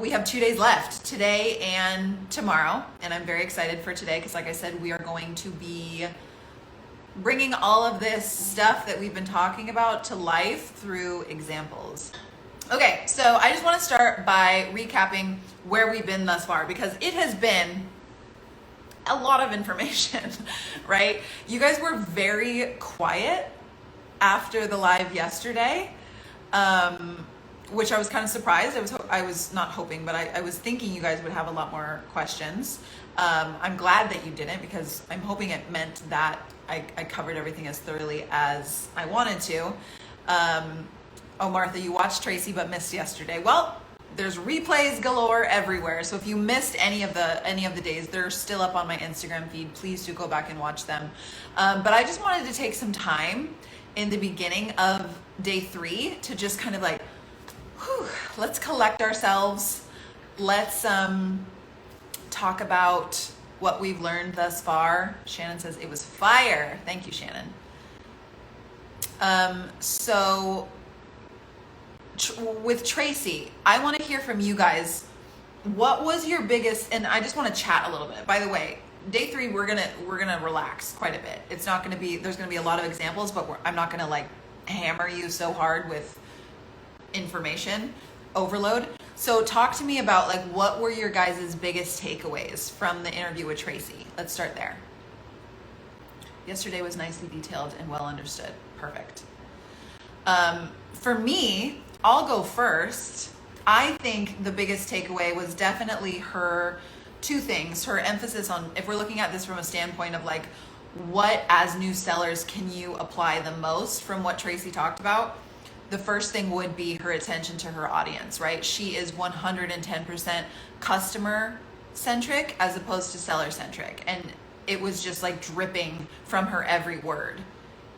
We have 2 days left, today and tomorrow, and I'm very excited for today because, like I said, we are going to be bringing all of this stuff that we've been talking about to life through examples. Okay, so I just want to start by recapping where we've been thus far because it has been a lot of information, right? You guys were very quiet after the live yesterday. Which I was kind of surprised. I was not hoping, but I was thinking you guys would have a lot more questions. I'm glad that you didn't because I'm hoping it meant that I covered everything as thoroughly as I wanted to. Oh, Martha, you watched Tracy but missed yesterday. Well, there's replays galore everywhere. So if you missed any of the days, they're still up on my Instagram feed. Please do go back and watch them. But I just wanted to take some time in the beginning of day 3 to just kind of like, let's collect ourselves. Let's talk about what we've learned thus far. Shannon says it was fire. Thank you, Shannon. With Tracy, I want to hear from you guys. What was your biggest? And I just want to chat a little bit. By the way, day 3 we're gonna relax quite a bit. It's not gonna be. There's gonna be a lot of examples, but I'm not gonna like hammer you so hard with information overload. So talk to me about like what were your guys' biggest takeaways from the interview with Tracy? Let's start there. Yesterday was nicely detailed and well understood. Perfect. For me, I'll go first. I think the biggest takeaway was definitely her two things. Her emphasis on, if we're looking at this from a standpoint of like what as new sellers can you apply the most from what Tracy talked about, the first thing would be her attention to her audience, right? She is 110% customer centric as opposed to seller centric. And it was just like dripping from her every word.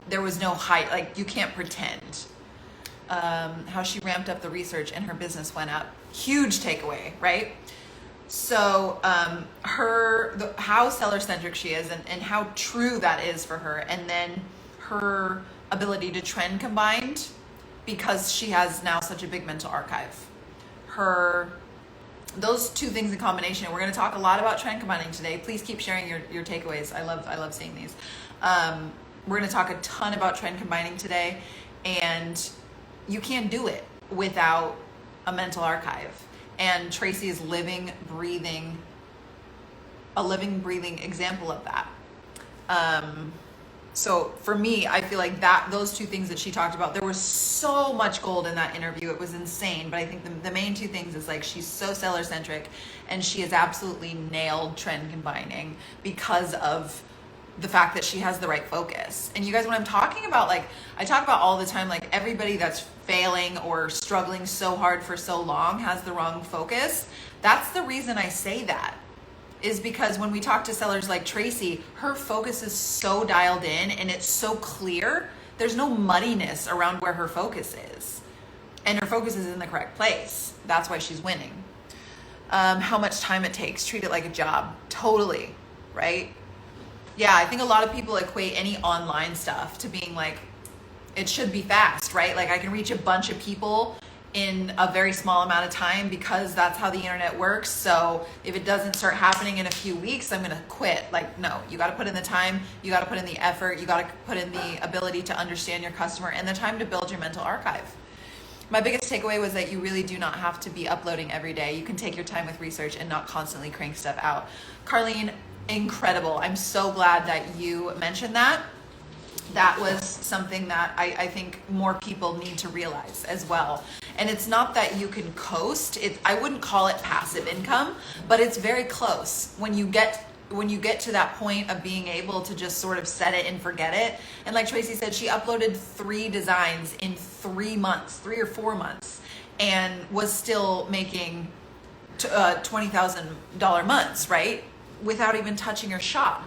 There was no height, like you can't pretend. How she ramped up the research and her business went up. Huge takeaway, right? So how seller centric she is and how true that is for her. And then her ability to trend combined, because she has now such a big mental archive. Those two things in combination, and we're going to talk a lot about trend combining today. Please keep sharing your takeaways. I love seeing these. We're going to talk a ton about trend combining today, and you can't do it without a mental archive. And Tracy is a living, breathing example of that. So for me, I feel like those two things that she talked about, there was so much gold in that interview. It was insane. But I think the main two things is like she's so seller centric and she has absolutely nailed trend combining because of the fact that she has the right focus. And you guys, when I'm talking about, like, I talk about all the time, like everybody that's failing or struggling so hard for so long has the wrong focus. That's the reason I say that. Is because when we talk to sellers like Tracy, her focus is so dialed in and it's so clear. There's no muddiness around where her focus is. And her focus is in the correct place. That's why she's winning. How much time it takes, treat it like a job. Totally, right? Yeah, I think a lot of people equate any online stuff to being like, it should be fast, right? Like I can reach a bunch of people in a very small amount of time because that's how the internet works. So if it doesn't start happening in a few weeks, I'm going to quit. Like, no, you got to put in the time, you got to put in the effort, you got to put in the ability to understand your customer and the time to build your mental archive. My biggest takeaway was that you really do not have to be uploading every day. You can take your time with research and not constantly crank stuff out. Carlene, incredible. I'm so glad that you mentioned that. That was something that I think more people need to realize as well. And it's not that you can coast. I wouldn't call it passive income, but it's very close when you get to that point of being able to just sort of set it and forget it. And like Tracy said, she uploaded 3 designs in 3 or 4 months, and was still making $20,000 months, right? Without even touching her shop.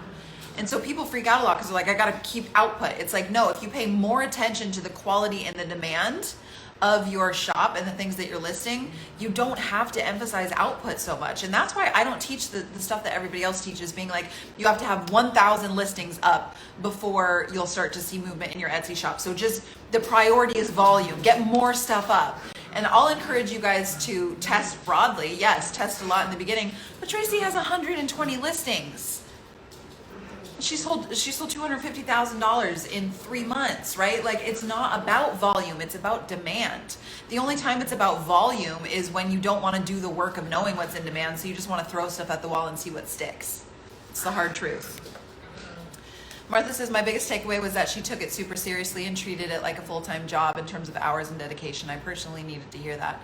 And so people freak out a lot because they're like, I got to keep output. It's like, no, if you pay more attention to the quality and the demand of your shop and the things that you're listing, you don't have to emphasize output so much. And that's why I don't teach the stuff that everybody else teaches, being like, you have to have 1,000 listings up before you'll start to see movement in your Etsy shop. So just the priority is volume, get more stuff up. And I'll encourage you guys to test broadly. Yes, test a lot in the beginning. But Tracy has 120 listings. She sold $250,000 in 3 months, right? Like, it's not about volume, it's about demand. The only time it's about volume is when you don't want to do the work of knowing what's in demand, so you just want to throw stuff at the wall and see what sticks. It's the hard truth. Martha says, my biggest takeaway was that she took it super seriously and treated it like a full-time job in terms of hours and dedication. I personally needed to hear that.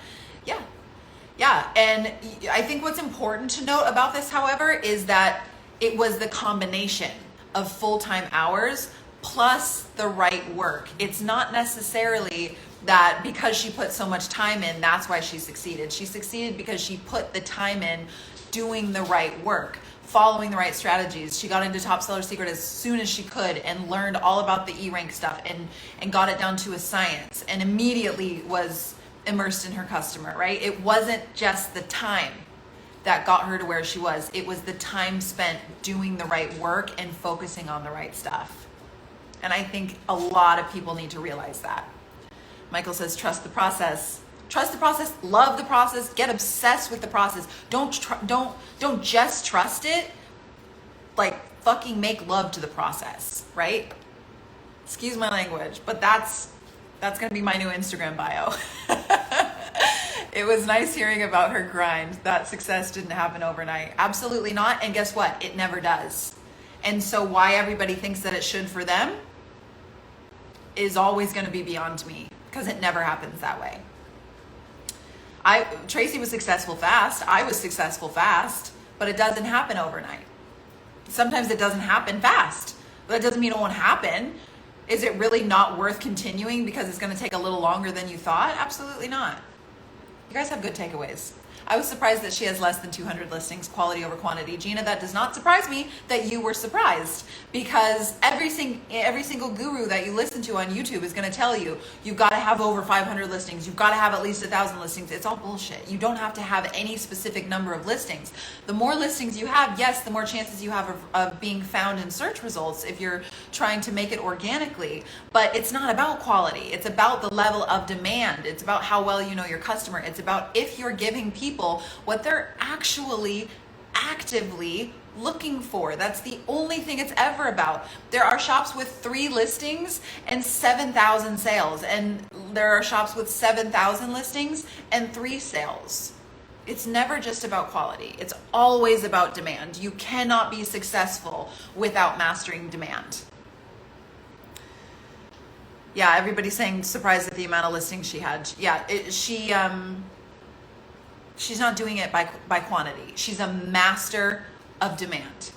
Yeah, and I think what's important to note about this, however, is that it was the combination of full-time hours plus the right work. It's not necessarily that because she put so much time in, that's why she succeeded. She succeeded because she put the time in doing the right work, following the right strategies. She got into Top Seller Secret as soon as she could and learned all about the E-Rank stuff and got it down to a science and immediately was immersed in her customer, right? It wasn't just the time that got her to where she was. It was the time spent doing the right work and focusing on the right stuff. And I think a lot of people need to realize that. Michael says, trust the process. Trust the process, love the process, get obsessed with the process. Don't just trust it, like fucking make love to the process, right? Excuse my language, but that's gonna be my new Instagram bio. It was nice hearing about her grind. That success didn't happen overnight. Absolutely not. And guess what? It never does. And so why everybody thinks that it should for them is always going to be beyond me, because it never happens that way. Tracy was successful fast. I was successful fast, but it doesn't happen overnight. Sometimes it doesn't happen fast, but that doesn't mean it won't happen. Is it really not worth continuing because it's going to take a little longer than you thought? Absolutely not. You guys have good takeaways. I was surprised that she has less than 200 listings, quality over quantity. Gina, that does not surprise me that you were surprised, because every single guru that you listen to on YouTube is going to tell you, you've got to have over 500 listings. You've got to have at least 1,000 listings. It's all bullshit. You don't have to have any specific number of listings. The more listings you have, yes, the more chances you have of being found in search results if you're trying to make it organically. But it's not about quality. It's about the level of demand. It's about how well you know your customer. It's about if you're giving people what they're actually actively looking for. That's the only thing it's ever about. There are shops with 3 listings and 7,000 sales, and there are shops with 7,000 listings and 3 sales. It's never just about quality. It's always about demand. You cannot be successful without mastering demand. Yeah, everybody's saying surprised at the amount of listings she had. Yeah, she's not doing it by quantity. She's a master of demand.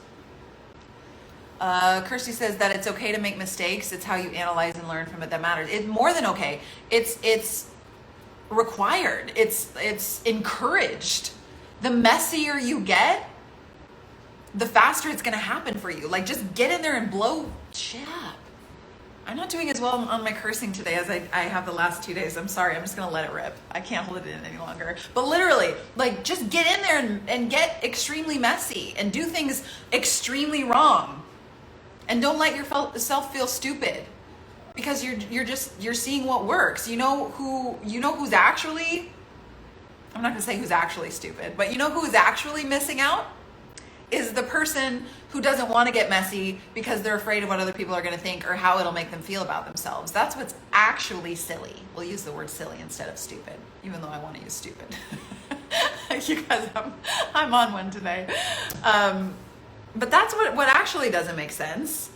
Kirsty says that it's okay to make mistakes. It's how you analyze and learn from it that matters. It's more than okay. It's required. It's encouraged. The messier you get, the faster it's going to happen for you. Like, just get in there and blow shit up. I'm not doing as well on my cursing today as I have the last 2 days. I'm sorry. I'm just going to let it rip. I can't hold it in any longer. But literally, like, just get in there and get extremely messy and do things extremely wrong. And don't let yourself feel stupid, because you're seeing what works. You know who's actually, I'm not going to say who's actually stupid, but you know who's actually missing out? Is the person who doesn't want to get messy because they're afraid of what other people are going to think or how it'll make them feel about themselves. That's what's actually silly. We'll use the word silly instead of stupid, even though I want to use stupid. You guys, I'm on one today. But that's what actually doesn't make sense.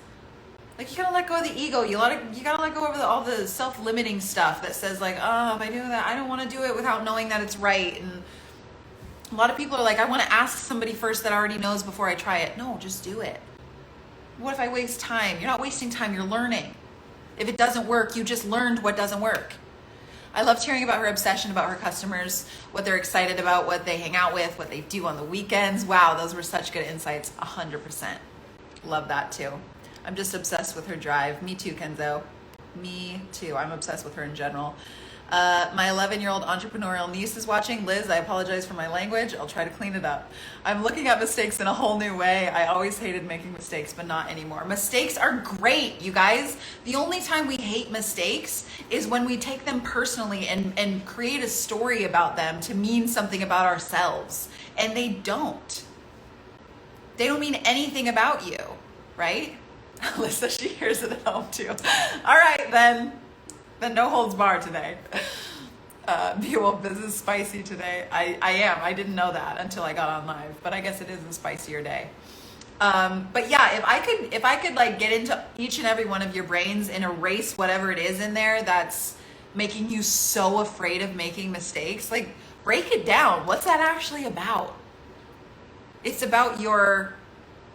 Like, you gotta let go of the ego. You gotta let go of all the self-limiting stuff that says, like, oh, if I do that, I don't want to do it without knowing that it's right. And a lot of people are like, I want to ask somebody first that already knows before I try it. No, just do it. What if I waste time? You're not wasting time, you're learning. If it doesn't work, you just learned what doesn't work. I loved hearing about her obsession about her customers, what they're excited about, what they hang out with, what they do on the weekends. Wow, those were such good insights. 100%. Love that too. I'm just obsessed with her drive. Me too, Kenzo. Me too. I'm obsessed with her in general. My 11-year-old entrepreneurial niece is watching. Liz, I apologize for my language. I'll try to clean it up. I'm looking at mistakes in a whole new way. I always hated making mistakes, but not anymore. Mistakes are great, you guys. The only time we hate mistakes is when we take them personally and create a story about them to mean something about ourselves. And they don't. They don't mean anything about you, right? Alyssa, she hears it at home too. All right, then no holds barred today. This is spicy today. I am. I didn't know that until I got on live, but I guess it is a spicier day. But yeah, if I could like get into each and every one of your brains and erase whatever it is in there that's making you so afraid of making mistakes, like break it down. What's that actually about? It's about your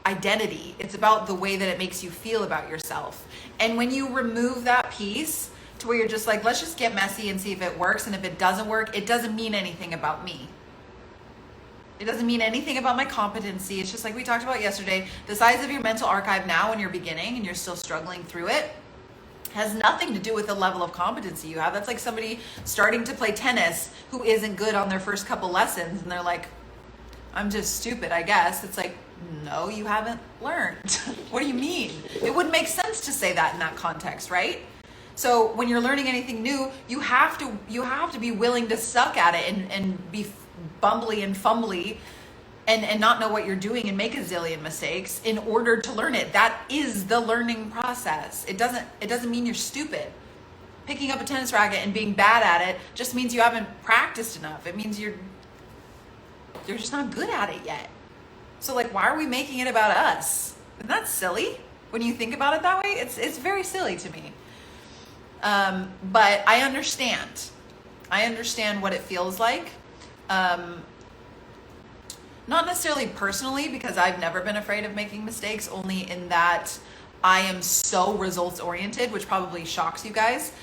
identity. It's about the way that it makes you feel about yourself. And when you remove that piece to where you're just like, let's just get messy and see if it works. And if it doesn't work, it doesn't mean anything about me. It doesn't mean anything about my competency. It's just like we talked about yesterday. The size of your mental archive now when you're beginning and you're still struggling through it has nothing to do with the level of competency you have. That's like somebody starting to play tennis who isn't good on their first couple lessons and they're like, I'm just stupid, I guess. It's like, no, you haven't learned. What do you mean? It wouldn't make sense to say that in that context, right? So when you're learning anything new, you have to be willing to suck at it and be bumbly and fumbly and not know what you're doing and make a zillion mistakes in order to learn it. That is the learning process. It doesn't mean you're stupid. Picking up a tennis racket and being bad at it just means you haven't practiced enough. It means you're just not good at it yet. So like, why are we making it about us? Isn't that silly? When you think about it that way, it's very silly to me. But I understand. I understand what it feels like. Not necessarily personally, because I've never been afraid of making mistakes, only in that I am so results oriented, which probably shocks you guys.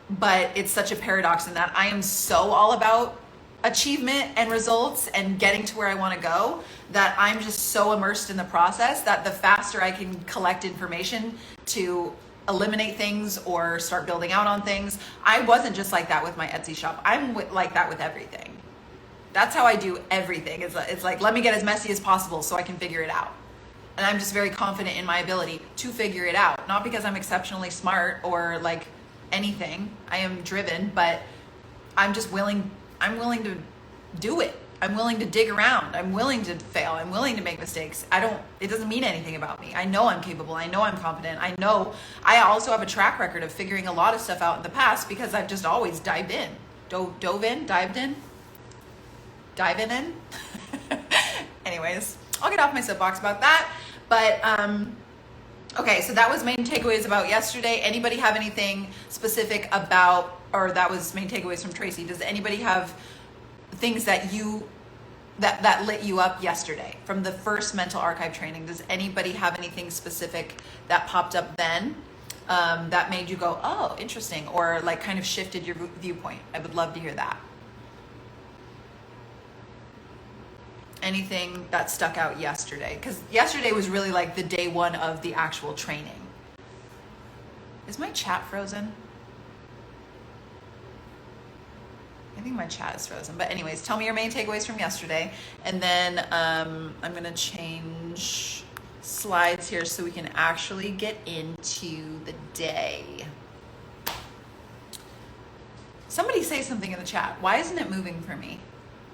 But it's such a paradox in that I am so all about achievement and results and getting to where I want to go that I'm just so immersed in the process that the faster I can collect information to eliminate things or start building out on things. I wasn't just like that with my Etsy shop. I'm like that with everything. That's how I do everything. It's like, let me get as messy as possible so I can figure it out. And I'm just very confident in my ability to figure it out. Not because I'm exceptionally smart or like anything. I am driven, but I'm willing to do it. I'm willing to dig around. I'm willing to fail. I'm willing to make mistakes. It doesn't mean anything about me. I know I'm capable. I know I'm confident. I know I also have a track record of figuring a lot of stuff out in the past because I've just always dived in. Diving in. Anyways, I'll get off my soapbox about that. But, okay, so that was main takeaways about yesterday. Anybody have anything specific about, or that was main takeaways from Tracy. Does anybody have things that lit you up yesterday from the first mental archive training? Does anybody have anything specific that popped up then that made you go, oh, interesting, or like kind of shifted your viewpoint? I would love to hear that. Anything that stuck out yesterday? Because yesterday was really like the day one of the actual training. Is my chat frozen? I think my chat is frozen. But anyways, tell me your main takeaways from yesterday. And then I'm going to change slides here so we can actually get into the day. Somebody say something in the chat. Why isn't it moving for me?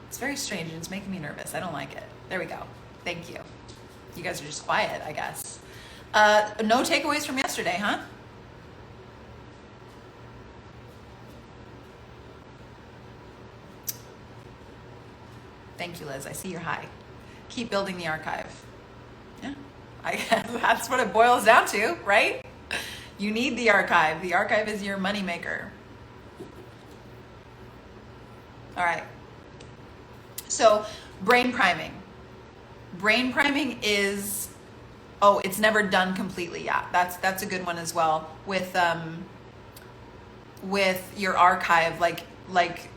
It's very strange and it's making me nervous. I don't like it. There we go. Thank you. You guys are just quiet, I guess. No takeaways from yesterday, huh? Thank you, Liz. I see you're high. Keep building the archive. Yeah, I guess that's what it boils down to, right? You need the archive. The archive is your moneymaker. All right. So brain priming. Brain priming is, it's never done completely. Yeah, that's a good one as well. With your archive, like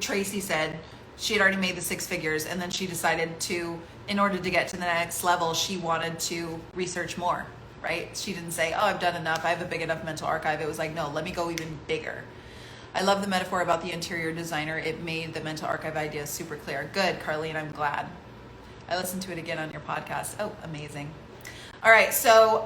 Tracy said, she had already made the 6 figures and then she decided to, in order to get to the next level, she wanted to research more, right? She didn't say, oh, I've done enough. I have a big enough mental archive. It was like, no, let me go even bigger. I love the metaphor about the interior designer. It made the mental archive idea super clear. Good, Carlene, I'm glad. I listened to it again on your podcast. Oh, amazing. All right, so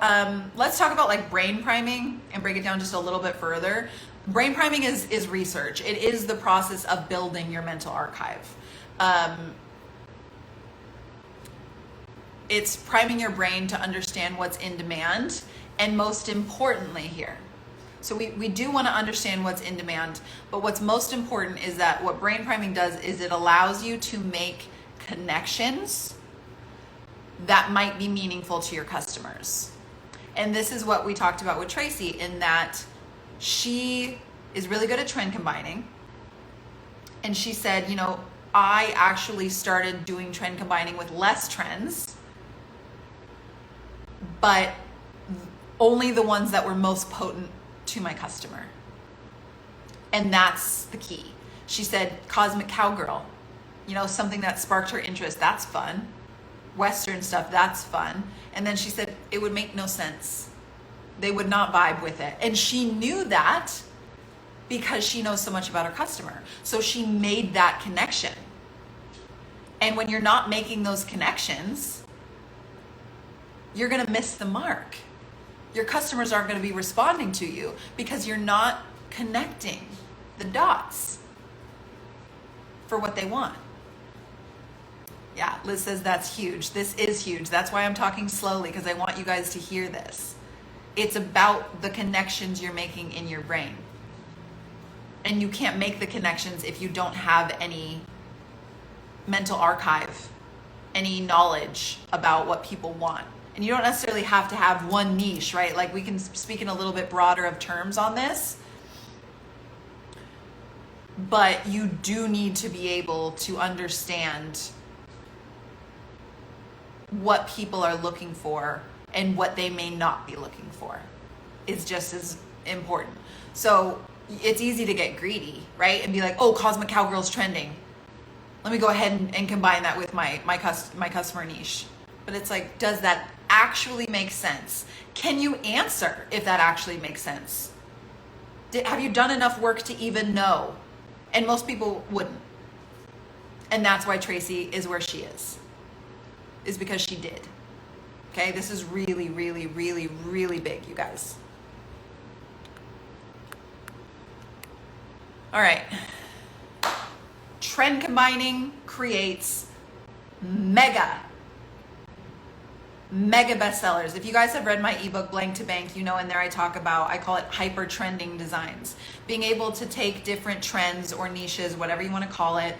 let's talk about like brain priming and break it down just a little bit further. Brain priming is research. It is the process of building your mental archive. It's priming your brain to understand what's in demand, and most importantly here. So we do want to understand what's in demand, but what's most important is that what brain priming does is it allows you to make connections that might be meaningful to your customers. And this is what we talked about with Tracy, in that she is really good at trend combining. And she said, you know, I actually started doing trend combining with less trends, but only the ones that were most potent to my customer. And that's the key. She said, Cosmic Cowgirl, you know, something that sparked her interest, that's fun. Western stuff, that's fun. And then she said, it would make no sense. They would not vibe with it. And she knew that because she knows so much about her customer. So she made that connection. And when you're not making those connections, you're gonna miss the mark. Your customers aren't gonna be responding to you because you're not connecting the dots for what they want. Yeah, Liz says that's huge. This is huge. That's why I'm talking slowly, because I want you guys to hear this. It's about the connections you're making in your brain. And you can't make the connections if you don't have any mental archive, any knowledge about what people want. And you don't necessarily have to have one niche, right? Like we can speak in a little bit broader of terms on this. But you do need to be able to understand what people are looking for and what they may not be looking for is just as important. So it's easy to get greedy, right? And be like, oh, Cosmic Cowgirl's trending. Let me go ahead and combine that with my customer niche. But it's like, does that actually make sense? Can you answer if that actually makes sense? Have you done enough work to even know? And most people wouldn't. And that's why Tracy is where she is because she did. Okay, this is really, really, really, really big, you guys. All right. Trend combining creates mega bestsellers. If you guys have read my ebook Blank to Bank, you know in there I talk about, I call it hyper trending designs. Being able to take different trends or niches, whatever you want to call it,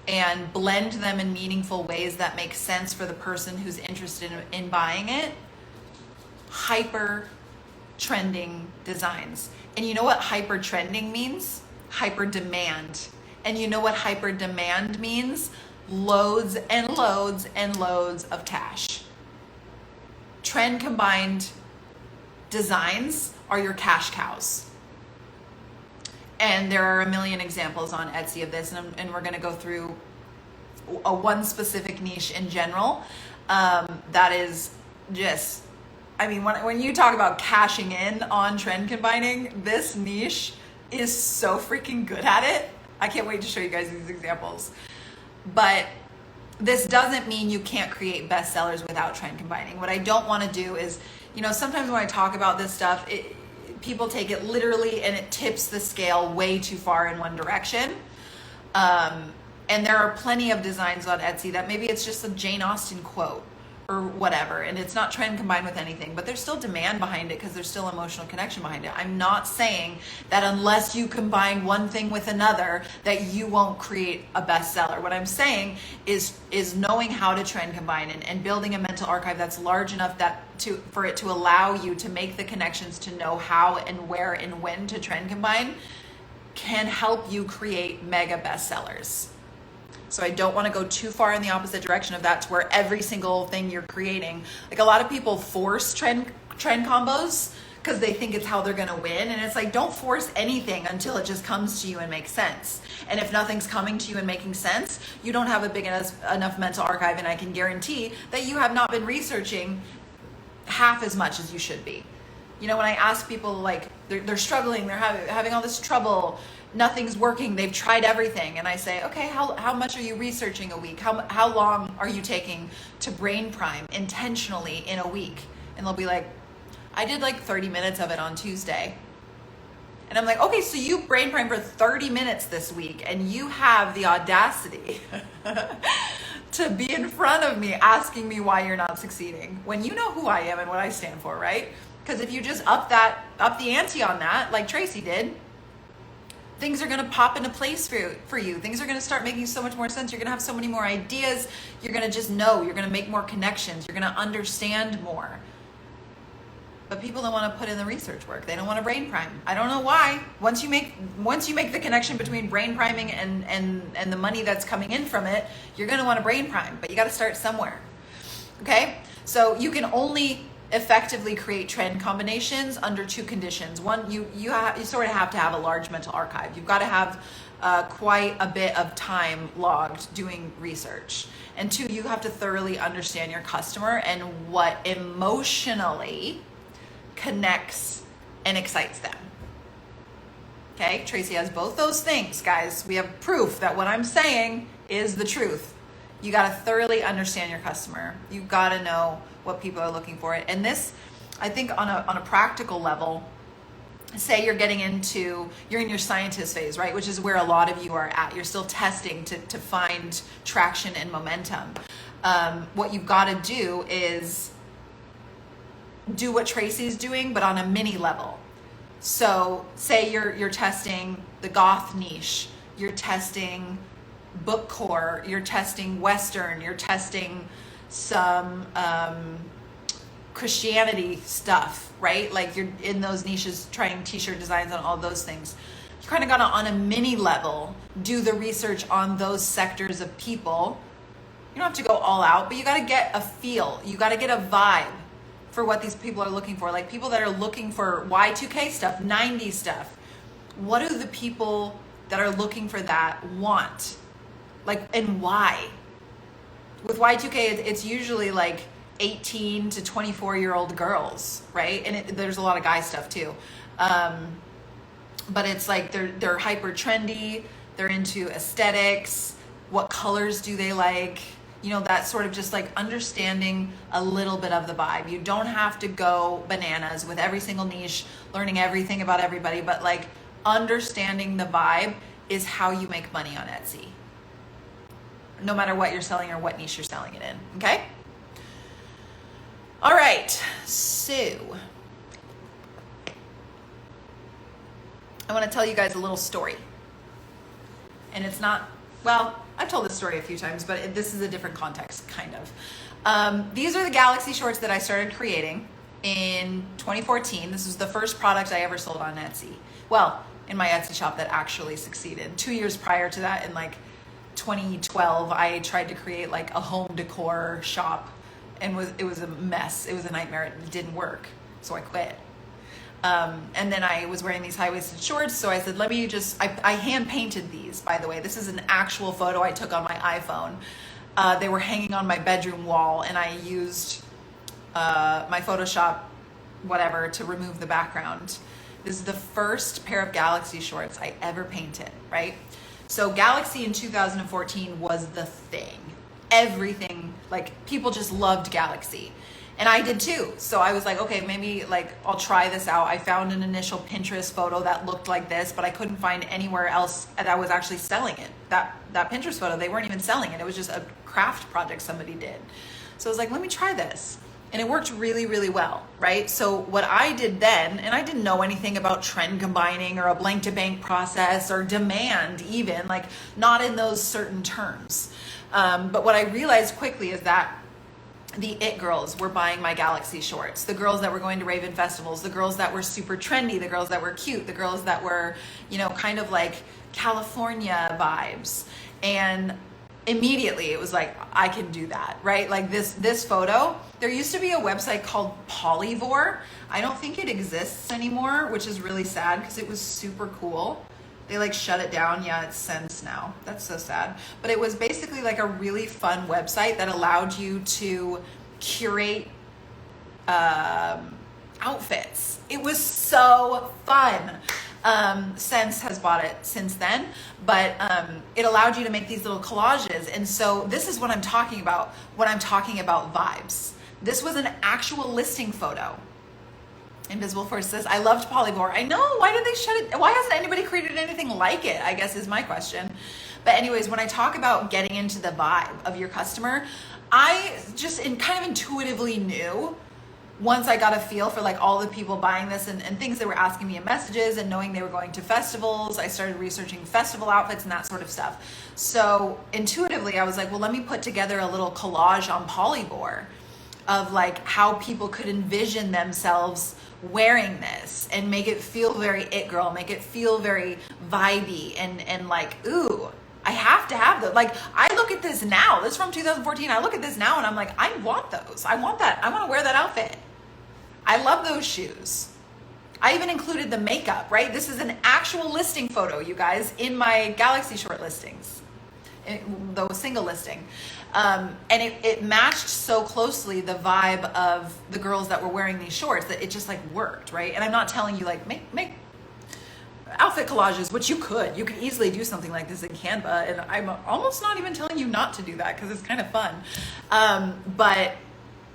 and blend them in meaningful ways that make sense for the person who's interested in buying it. Hyper trending designs. And you know what hyper trending means? Hyper demand. And you know what hyper demand means? Loads and loads and loads of cash. Trend combined designs are your cash cows. And there are a million examples on Etsy of this, and we're going to go through one specific niche in general. That is just, I mean, when you talk about cashing in on trend combining, this niche is so freaking good at it. I can't wait to show you guys these examples. But this doesn't mean you can't create bestsellers without trend combining. What I don't want to do is, you know, sometimes when I talk about this stuff, people take it literally and it tips the scale way too far in one direction. And there are plenty of designs on Etsy that maybe it's just a Jane Austen quote or whatever, and it's not trend combined with anything, but there's still demand behind it because there's still emotional connection behind it. I'm not saying that unless you combine one thing with another that you won't create a bestseller. What I'm saying is knowing how to trend combine and building a mental archive that's large enough for it to allow you to make the connections to know how and where and when to trend combine can help you create mega bestsellers. So I don't want to go too far in the opposite direction of that to where every single thing you're creating, like a lot of people force trend combos because they think it's how they're going to win. And it's like, don't force anything until it just comes to you and makes sense. And if nothing's coming to you and making sense, you don't have a big enough mental archive. And I can guarantee that you have not been researching half as much as you should be. You know, when I ask people, like, they're struggling, they're having all this trouble, nothing's working. They've tried everything. And I say, okay, how much are you researching a week? How long are you taking to brain prime intentionally in a week? And they'll be like, I did like 30 minutes of it on Tuesday. And I'm like, okay, so you brain prime for 30 minutes this week and you have the audacity to be in front of me asking me why you're not succeeding when you know who I am and what I stand for, right? Because if you just up the ante on that, like Tracy did, things are going to pop into place for you. Things are going to start making so much more sense. You're going to have so many more ideas. You're going to just know. You're going to make more connections. You're going to understand more. But people don't want to put in the research work. They don't want to brain prime. I don't know why. Once you make the connection between brain priming and the money that's coming in from it, you're going to want to brain prime. But you got to start somewhere. Okay? So you can only effectively create trend combinations under two conditions. One, you sort of have to have a large mental archive. You've got to have quite a bit of time logged doing research. And two, you have to thoroughly understand your customer and what emotionally connects and excites them. Okay, Tracy has both those things, guys. We have proof that what I'm saying is the truth. You got to thoroughly understand your customer. You got to know what people are looking for. And this, I think on a practical level, say you're in your scientist phase, right? Which is where a lot of you are at. You're still testing to find traction and momentum. What you've got to do is do what Tracy's doing, but on a mini level. So say you're testing the goth niche, you're testing bookcore, you're testing Western, you're testing some Christianity stuff, right? Like you're in those niches trying t-shirt designs and all those things. You kind of got to, on a mini level, do the research on those sectors of people. You don't have to go all out, but you got to get a feel. You got to get a vibe for what these people are looking for. Like people that are looking for Y2K stuff, 90s stuff. What do the people that are looking for that want? Like, and why? With Y2K, it's usually like 18 to 24-year-old girls, right? And there's a lot of guy stuff too. But it's like they're hyper trendy. They're into aesthetics. What colors do they like? You know, that sort of just like understanding a little bit of the vibe. You don't have to go bananas with every single niche, learning everything about everybody, but like understanding the vibe is how you make money on Etsy. No matter what you're selling or what niche you're selling it in, okay? All right, so I want to tell you guys a little story. And it's not, well, I've told this story a few times, but this is a different context, kind of. These are the Galaxy shorts that I started creating in 2014. This was the first product I ever sold on Etsy. Well, in my Etsy shop that actually succeeded. 2 years prior to that, in like 2012, I tried to create like a home decor shop, and it was a mess. It was a nightmare. It didn't work, so I quit. And then I was wearing these high-waisted shorts, so I said, let me just, I hand painted these, by the way. This is an actual photo I took on my iPhone. They were hanging on my bedroom wall, and I used my Photoshop whatever to remove the background. This is the first pair of Galaxy shorts I ever painted, right? So Galaxy in 2014 was the thing. Everything, like people just loved Galaxy. And I did too. So I was like, okay, maybe like I'll try this out. I found an initial Pinterest photo that looked like this, but I couldn't find anywhere else that was actually selling it. That Pinterest photo, they weren't even selling it. It was just a craft project somebody did. So I was like, let me try this. And it worked really, really well, right? So what I did then, and I didn't know anything about trend combining or a blank to bank process or demand even, like not in those certain terms. But what I realized quickly is that the it girls were buying my Galaxy shorts, the girls that were going to Raven festivals, the girls that were super trendy, the girls that were cute, the girls that were, you know, kind of like California vibes. And immediately it was like, I can do that, right? Like this photo, there used to be a website called Polyvore. I don't think it exists anymore, which is really sad because it was super cool. They like shut it down. Yeah, it's Sense now. That's so sad. But it was basically like a really fun website that allowed you to curate outfits. It was so fun. Sense has bought it since then, but it allowed you to make these little collages. And so this is what I'm talking about when I'm talking about vibes. This was an actual listing photo. Invisible Force says, I loved Polyvore. I know, why did they shut it? Why hasn't anybody created anything like it, I guess is my question. But anyways, when I talk about getting into the vibe of your customer, I just kind of intuitively knew once I got a feel for like all the people buying this and things that were asking me in messages and knowing they were going to festivals, I started researching festival outfits and that sort of stuff. So intuitively, I was like, well, let me put together a little collage on Polyvore of like how people could envision themselves wearing this and make it feel very it girl, make it feel very vibey and like, ooh, I have to have those. Like, I look at this now, this is from 2014. I look at this now and I'm like, I want those. I want that. I want to wear that outfit. I love those shoes. I even included the makeup, right? This is an actual listing photo, you guys, in my Galaxy short listings, the single listing. And it matched so closely the vibe of the girls that were wearing these shorts that it just like worked, right? And I'm not telling you like make outfit collages, which you could easily do something like this in Canva. And I'm almost not even telling you not to do that because it's kind of fun. But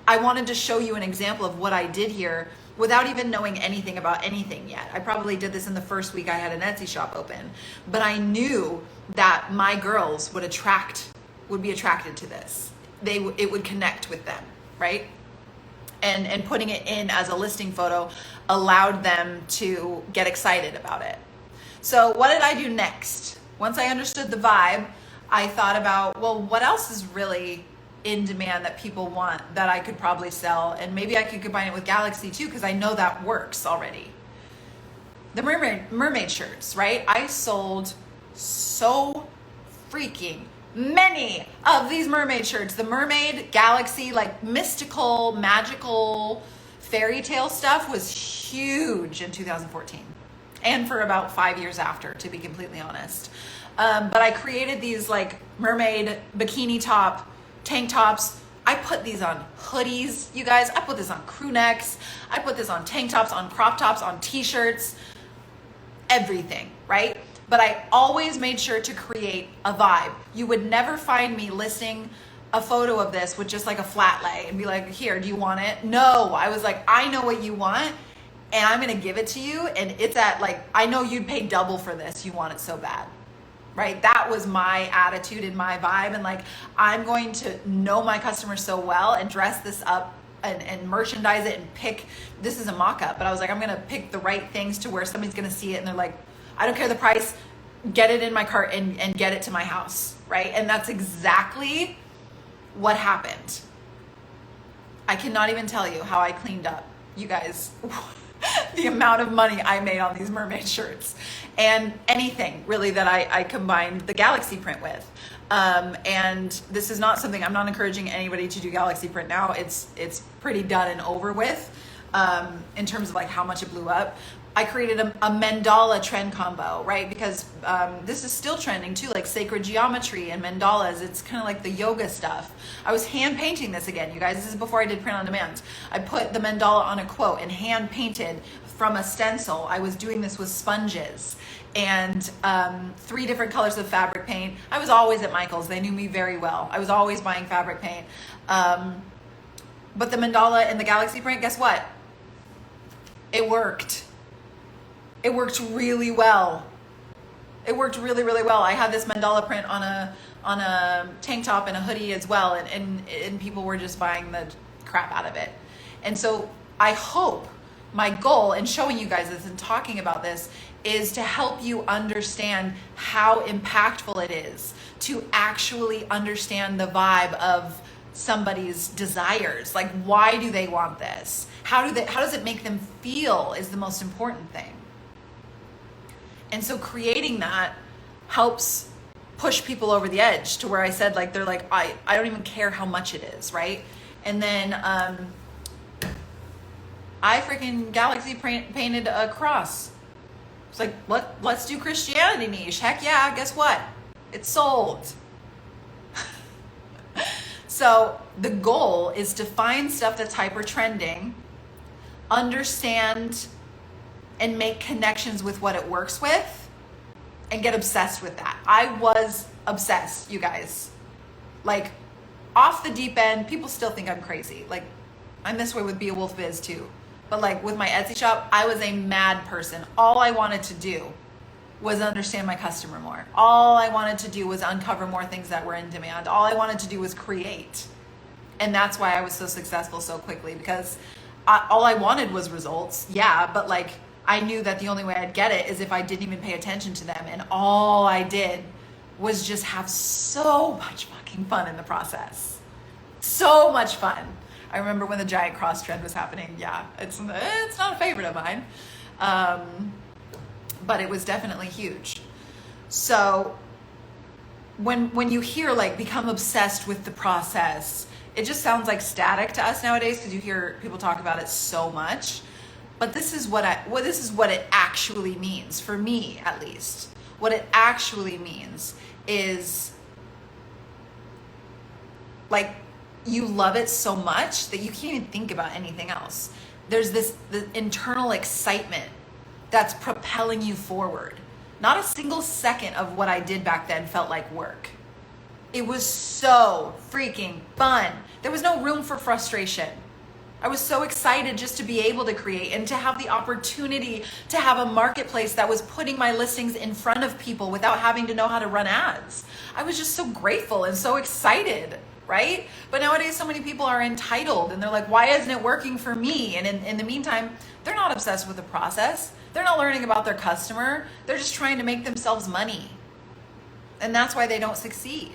I wanted to show you an example of what I did here without even knowing anything about anything yet. I probably did this in the first week I had an Etsy shop open, but I knew that my girls would be attracted to this. It would connect with them, right? And putting it in as a listing photo allowed them to get excited about it. So what did I do next? Once I understood the vibe, I thought about, well, what else is really in demand that people want that I could probably sell, and maybe I could combine it with Galaxy too, because I know that works already. The mermaid shirts, right? I sold so freaking many of these mermaid shirts. The mermaid, Galaxy, like mystical, magical, fairy tale stuff was huge in 2014 and for about 5 years after, to be completely honest. But I created these like mermaid bikini top tank tops. I put these on hoodies, you guys. I put this on crew necks. I put this on tank tops, on crop tops, on t-shirts, everything, right? But I always made sure to create a vibe. You would never find me listing a photo of this with just like a flat lay and be like, here, do you want it? No, I was like, I know what you want and I'm gonna give it to you. And it's at like, I know you'd pay double for this. You want it so bad. Right? That was my attitude and my vibe. And like, I'm going to know my customer so well and dress this up and merchandise it and pick, this is a mock-up, but I was like, I'm going to pick the right things to where somebody's going to see it. And they're like, I don't care the price, get it in my cart and get it to my house. Right? And that's exactly what happened. I cannot even tell you how I cleaned up, you guys, the amount of money I made on these mermaid shirts and anything really that I combined the Galaxy print with. And this is not something, I'm not encouraging anybody to do Galaxy print now. It's pretty done and over with in terms of like how much it blew up. I created a mandala trend combo, right? Because this is still trending too, like sacred geometry and mandalas. It's kind of like the yoga stuff. I was hand painting this again, you guys. This is before I did print on demand. I put the mandala on a quote and hand painted from a stencil. I was doing this with sponges and 3 different colors of fabric paint. I was always at Michael's. They knew me very well. I was always buying fabric paint. But the mandala and the Galaxy print, guess what? It worked. It worked really well. It worked really, really well. I had this mandala print on a tank top and a hoodie as well, and people were just buying the crap out of it. And so I hope my goal in showing you guys this and talking about this is to help you understand how impactful it is to actually understand the vibe of somebody's desires. Like, why do they want this? How does it make them feel is the most important thing. And so creating that helps push people over the edge to where I said, like, they're like, I don't even care how much it is, right? And then I freaking Galaxy painted a cross. It's like, let's do Christianity niche. Heck yeah, guess what? It's sold. So the goal is to find stuff that's hyper trending, understand and make connections with what it works with and get obsessed with that. I was obsessed, you guys. Like, off the deep end, people still think I'm crazy. Like, I'm this way with Be a Wolf Biz too. But like with my Etsy shop, I was a mad person. All I wanted to do was understand my customer more. All I wanted to do was uncover more things that were in demand. All I wanted to do was create. And that's why I was so successful so quickly, because all I wanted was results. Yeah, but like I knew that the only way I'd get it is if I didn't even pay attention to them. And all I did was just have so much fucking fun in the process. So much fun. I remember when the giant cross trend was happening. Yeah, it's not a favorite of mine. But it was definitely huge. So when you hear like become obsessed with the process, it just sounds like static to us nowadays because you hear people talk about it so much. But this is what it actually means, for me at least. What it actually means is like you love it so much that you can't even think about anything else. There's the internal excitement that's propelling you forward. Not a single second of what I did back then felt like work. It was so freaking fun. There was no room for frustration. I was so excited just to be able to create and to have the opportunity to have a marketplace that was putting my listings in front of people without having to know how to run ads. I was just so grateful and so excited, right? But nowadays, so many people are entitled and they're like, why isn't it working for me? And in the meantime, they're not obsessed with the process. They're not learning about their customer. They're just trying to make themselves money. And that's why they don't succeed.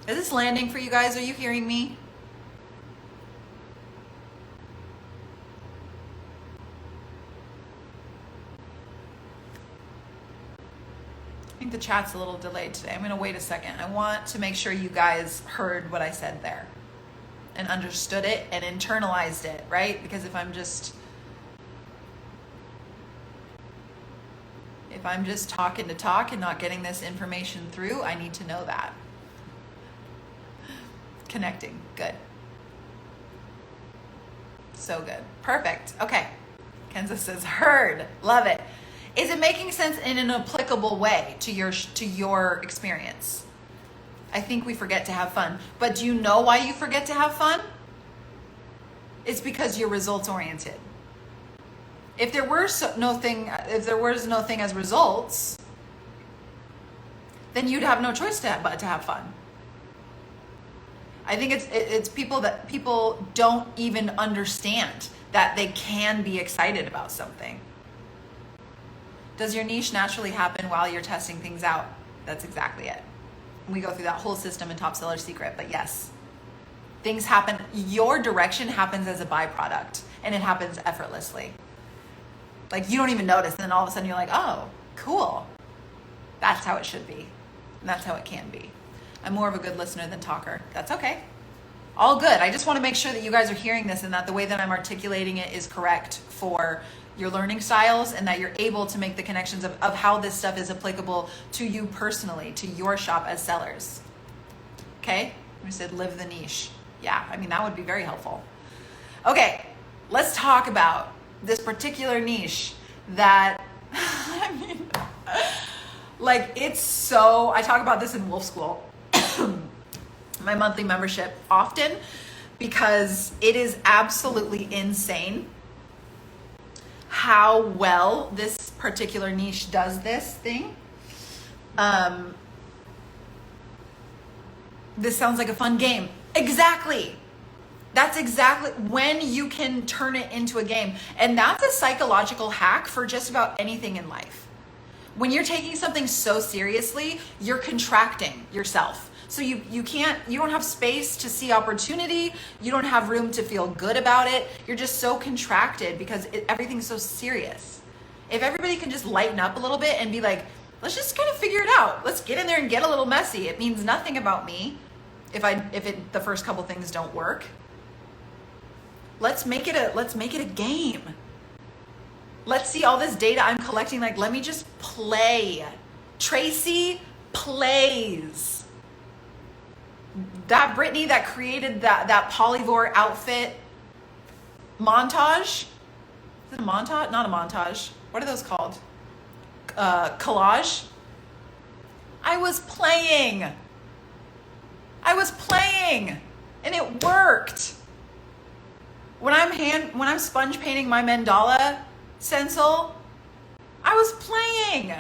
Is this landing for you guys? Are you hearing me? I think the chat's a little delayed today. I'm gonna wait a second. I want to make sure you guys heard what I said there and understood it and internalized it, right? Because if I'm just talking to talk and not getting this information through, I need to know that. Connecting, good. So good, perfect, okay. Kenza says, heard, love it. Is it making sense in an applicable way to your experience? I think we forget to have fun. But do you know why you forget to have fun? It's because you're results oriented. If there was no thing as results, then you'd have no choice but to have fun. I think it's people don't even understand that they can be excited about something. Does your niche naturally happen while you're testing things out? That's exactly it. We go through that whole system in Top Seller Secret, but yes, things happen. Your direction happens as a byproduct and it happens effortlessly. Like you don't even notice, and then all of a sudden you're like, oh, cool. That's how it should be. And that's how it can be. I'm more of a good listener than talker. That's okay. All good. I just want to make sure that you guys are hearing this and that the way that I'm articulating it is correct for your learning styles and that you're able to make the connections of how this stuff is applicable to you personally, to your shop as sellers. Okay? We said live the niche. Yeah, I mean, that would be very helpful. Okay, let's talk about this particular niche that, I mean, like it's so, I talk about this in Wolf School, my monthly membership often, because it is absolutely insane how well this particular niche does this thing. This sounds like a fun game. Exactly. That's exactly when you can turn it into a game. And that's a psychological hack for just about anything in life. When you're taking something so seriously, you're contracting yourself. So you don't have space to see opportunity. You don't have room to feel good about it. You're just so contracted because everything's so serious. If everybody can just lighten up a little bit and be like, let's just kind of figure it out. Let's get in there and get a little messy. It means nothing about me if the first couple things don't work. Let's make it a game. Let's see all this data I'm collecting. Like, let me just play. Tracy plays. That Brittany that created that polyvore outfit montage, Is it a montage? Not a montage. What are those called? Collage. I was playing, and it worked. When I'm sponge painting my mandala stencil, I was playing.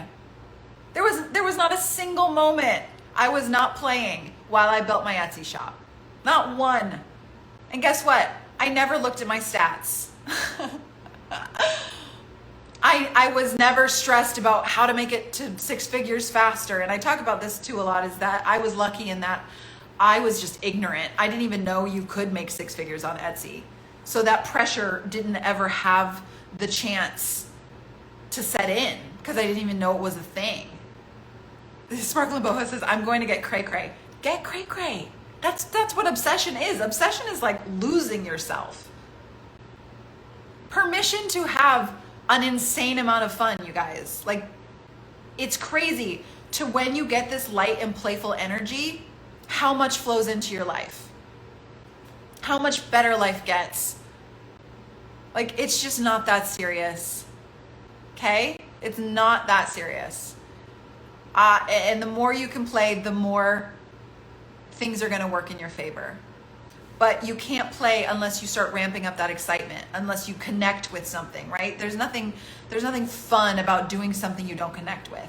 There was not a single moment I was not playing while I built my Etsy shop. Not one. And guess what? I never looked at my stats. I was never stressed about how to make it to 6 figures faster. And I talk about this too a lot, is that I was lucky in that I was just ignorant. I didn't even know you could make 6 figures on Etsy. So that pressure didn't ever have the chance to set in because I didn't even know it was a thing. Sparkling Boho says, I'm going to get cray cray. Get cray cray. That's what obsession is. Obsession is like losing yourself. Permission to have an insane amount of fun, you guys. Like, it's crazy to when you get this light and playful energy, how much flows into your life. How much better life gets. Like, it's just not that serious. Okay? It's not that serious. And the more you can play, the more things are going to work in your favor. But you can't play unless you start ramping up that excitement, unless you connect with something, right? There's nothing fun about doing something you don't connect with.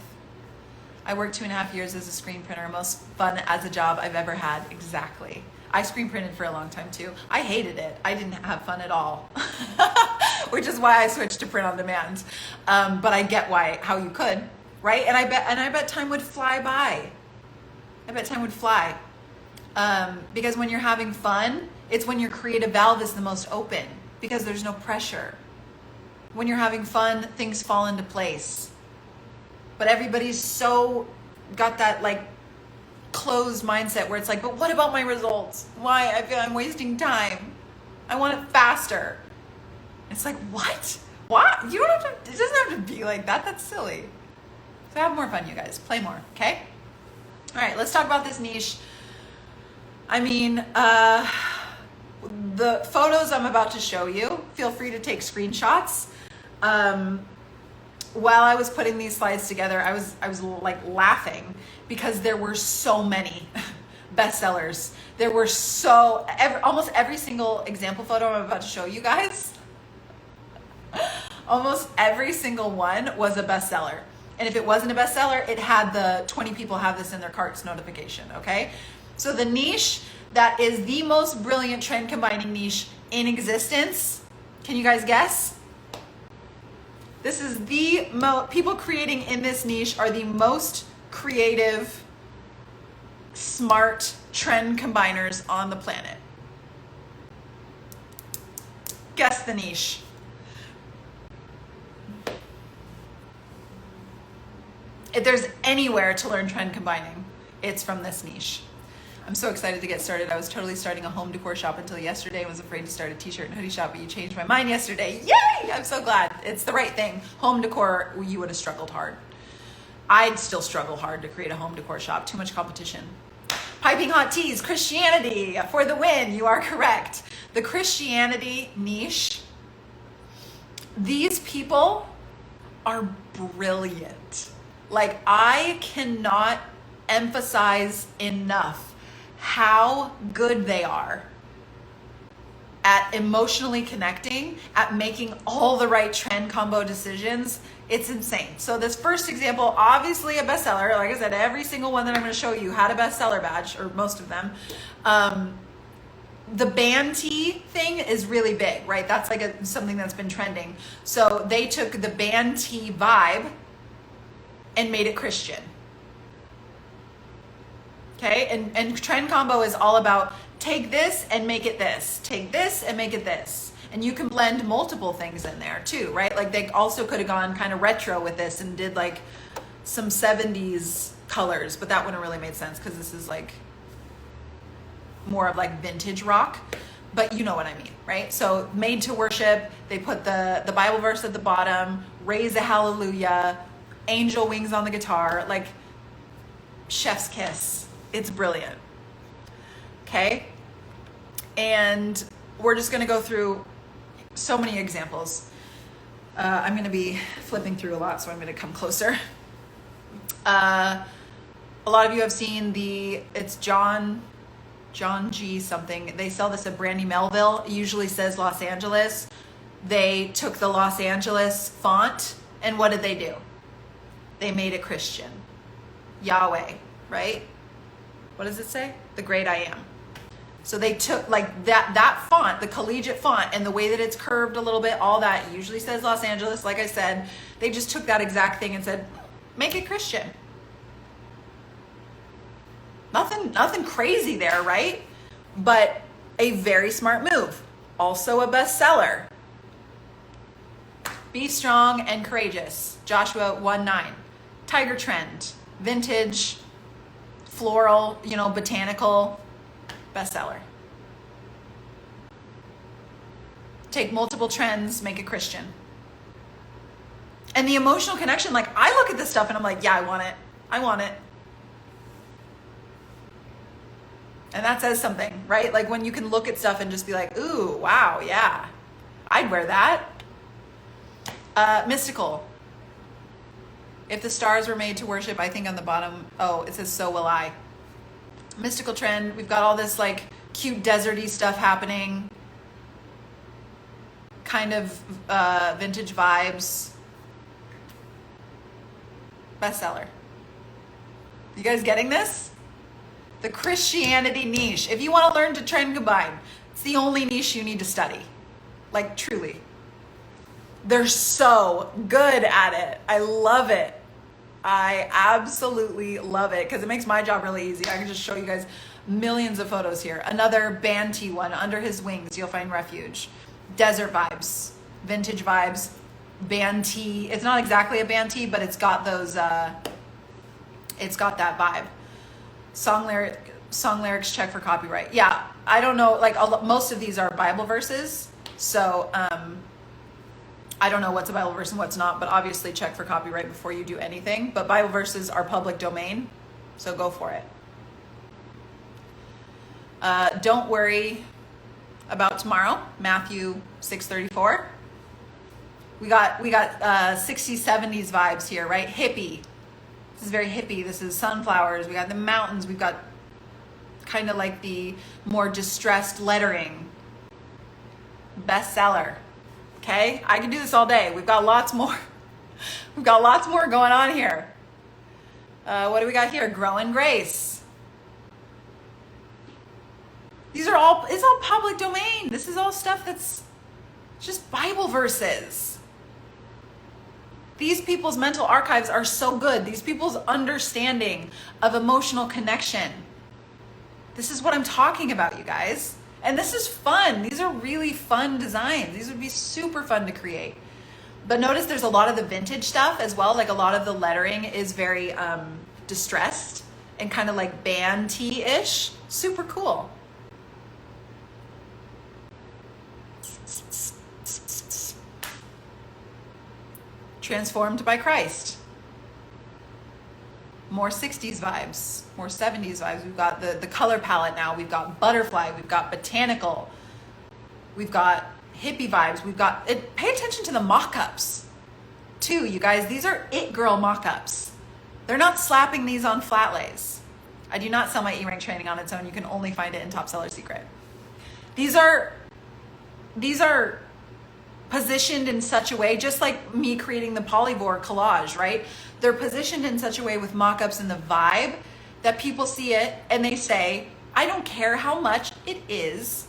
I worked 2.5 years as a screen printer, most fun as a job I've ever had. Exactly. I screen printed for a long time too. I hated it. I didn't have fun at all, which is why I switched to print on demand. But I get how you could, right? And I bet time would fly by. I bet time would fly. Because when you're having fun, it's when your creative valve is the most open because there's no pressure. When you're having fun, things fall into place. But everybody's so got that like closed mindset where it's like, but what about my results? Why? I feel I'm wasting time. I want it faster. It's like, what? You don't have to, it doesn't have to be like that. That's silly. So have more fun, you guys. Play more, okay? All right, let's talk about this niche. I mean, the photos I'm about to show you, feel free to take screenshots. While I was putting these slides together, I was like laughing because there were so many bestsellers. There were almost every single example photo I'm about to show you guys, almost every single one was a bestseller. And if it wasn't a bestseller, it had the 20 people have this in their carts notification, okay? So the niche that is the most brilliant trend combining niche in existence, can you guys guess? This is people creating in this niche are the most creative, smart trend combiners on the planet. Guess the niche. If there's anywhere to learn trend combining, it's from this niche. I'm so excited to get started. I was totally starting a home decor shop until yesterday. I was afraid to start a t-shirt and hoodie shop, but you changed my mind yesterday. Yay! I'm so glad. It's the right thing. Home decor, you would have struggled hard. I'd still struggle hard to create a home decor shop. Too much competition. Piping hot teas, Christianity for the win. You are correct. The Christianity niche, these people are brilliant. Like, I cannot emphasize enough how good they are at emotionally connecting, at making all the right trend combo decisions. It's insane. So this first example, obviously a bestseller. Like I said, every single one that I'm going to show you had a bestseller badge, or most of them. The band tee thing is really big, right? That's like something that's been trending. So they took the band tee vibe and made it Christian. Okay, and trend combo is all about take this and make it this, take this and make it this. And you can blend multiple things in there too, right? Like they also could have gone kind of retro with this and did like some 70s colors, but that wouldn't really made sense because this is like more of like vintage rock, but you know what I mean, right? So made to worship, they put the Bible verse at the bottom, raise a hallelujah, angel wings on the guitar, like chef's kiss. It's brilliant. Okay. And we're just going to go through so many examples. I'm going to be flipping through a lot, so I'm going to come closer. A lot of you have seen it's John G something. They sell this at Brandy Melville. It usually says Los Angeles. They took the Los Angeles font, and what did they do? They made it Christian. Yahweh, right? What does it say? The great I am. So they took like that font, the collegiate font, and the way that it's curved a little bit, all that usually says Los Angeles. Like I said, they just took that exact thing and said, make it Christian. Nothing crazy there, right? But a very smart move. Also a bestseller. Be strong and courageous. Joshua 1:9. Tiger trend. Vintage, floral, botanical. Bestseller. Take multiple trends, make it Christian. And the emotional connection, like I look at this stuff and I'm like, yeah, I want it. I want it. And that says something, right? Like when you can look at stuff and just be like, ooh, wow, yeah, I'd wear that. Mystical. If the stars were made to worship, I think on the bottom, it says, so will I. Mystical trend. We've got all this like cute deserty stuff happening. Kind of vintage vibes. Bestseller. You guys getting this? The Christianity niche. If you want to learn to trend combine, it's the only niche you need to study. Like truly. They're so good at it. I love it. I absolutely love it because it makes my job really easy. I can just show you guys millions of photos here. Another Banty one, Under His Wings, you'll find refuge. Desert vibes, vintage vibes, Banty. It's not exactly a Banty, but it's got those, it's got that vibe. Song lyrics, check for copyright. Yeah, I don't know, like most of these are Bible verses. So, I don't know what's a Bible verse and what's not, but obviously check for copyright before you do anything. But Bible verses are public domain, so go for it. Don't worry about tomorrow, Matthew 6:34. We got 60s, 70s vibes here, right? Hippie. This is very hippie. This is sunflowers. We got the mountains. We've got kind of like the more distressed lettering. Bestseller. Okay, I can do this all day. We've got lots more. We've got lots more going on here. What do we got here? Grow in Grace. It's all public domain. This is all stuff that's just Bible verses. These people's mental archives are so good. These people's understanding of emotional connection. This is what I'm talking about, you guys. And this is fun. These are really fun designs. These would be super fun to create. But notice there's a lot of the vintage stuff as well. Like a lot of the lettering is very distressed and kind of like Banty-ish. Super cool. Transformed by Christ. More 60s vibes, more 70s vibes. We've got the color palette now. We've got butterfly. We've got botanical. We've got hippie vibes. We've got it. Pay attention to the mock-ups too, you guys. These are it girl mock-ups. They're not slapping these on flat lays. I do not sell my E-rank training on its own. You can only find it in Top Seller Secret. These are positioned in such a way, just like me creating the polyvore collage, right? They're positioned in such a way with mock-ups and the vibe that people see it and they say, I don't care how much it is,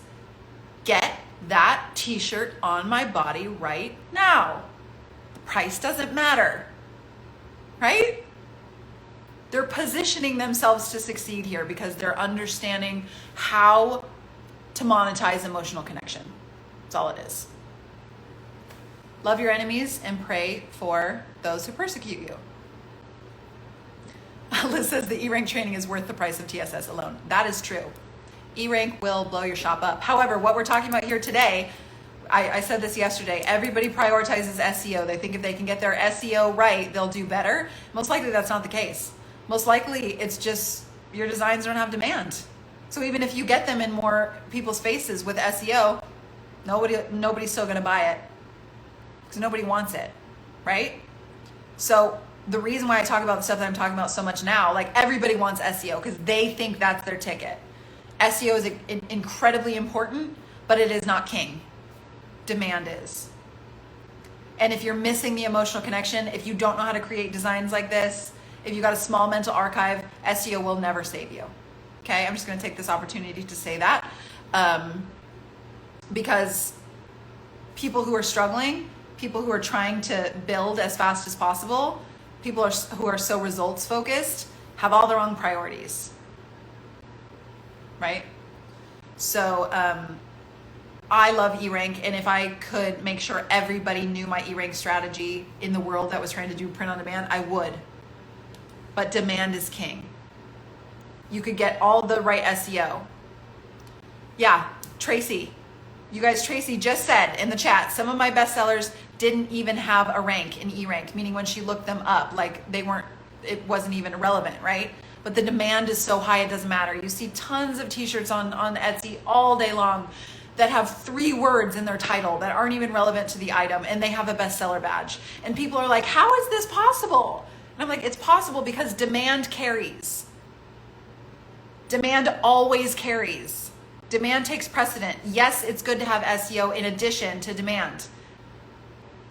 get that t-shirt on my body right now. The price doesn't matter, right? They're positioning themselves to succeed here because they're understanding how to monetize emotional connection. That's all it is. Love your enemies and pray for those who persecute you. Liz says the E-rank training is worth the price of TSS alone. That is true. E-rank will blow your shop up. However, what we're talking about here today, I said this yesterday, everybody prioritizes SEO. They think if they can get their SEO right, they'll do better. Most likely that's not the case. Most likely it's just your designs don't have demand. So even if you get them in more people's faces with SEO, nobody's still gonna buy it. because nobody wants it, right? So the reason why I talk about the stuff that I'm talking about so much now, like everybody wants SEO because they think that's their ticket. SEO is incredibly important, but it is not king. Demand is. And if you're missing the emotional connection, if you don't know how to create designs like this, if you got a small mental archive, SEO will never save you. Okay, I'm just going to take this opportunity to say that because people who are struggling, people who are trying to build as fast as possible, people who are so results focused, have all the wrong priorities, right? So I love eRank, and if I could make sure everybody knew my eRank strategy in the world that was trying to do print on demand, I would. But demand is king. You could get all the right SEO. Yeah, Tracy. You guys, Tracy just said in the chat, some of my bestsellers didn't even have a rank in eRank, meaning when she looked them up, like it wasn't even relevant, right? But the demand is so high, it doesn't matter. You see tons of t-shirts on Etsy all day long that have 3 words in their title that aren't even relevant to the item, and they have a bestseller badge. And people are like, how is this possible? And I'm like, it's possible because demand carries. Demand always carries. Demand takes precedent. Yes, it's good to have SEO in addition to demand.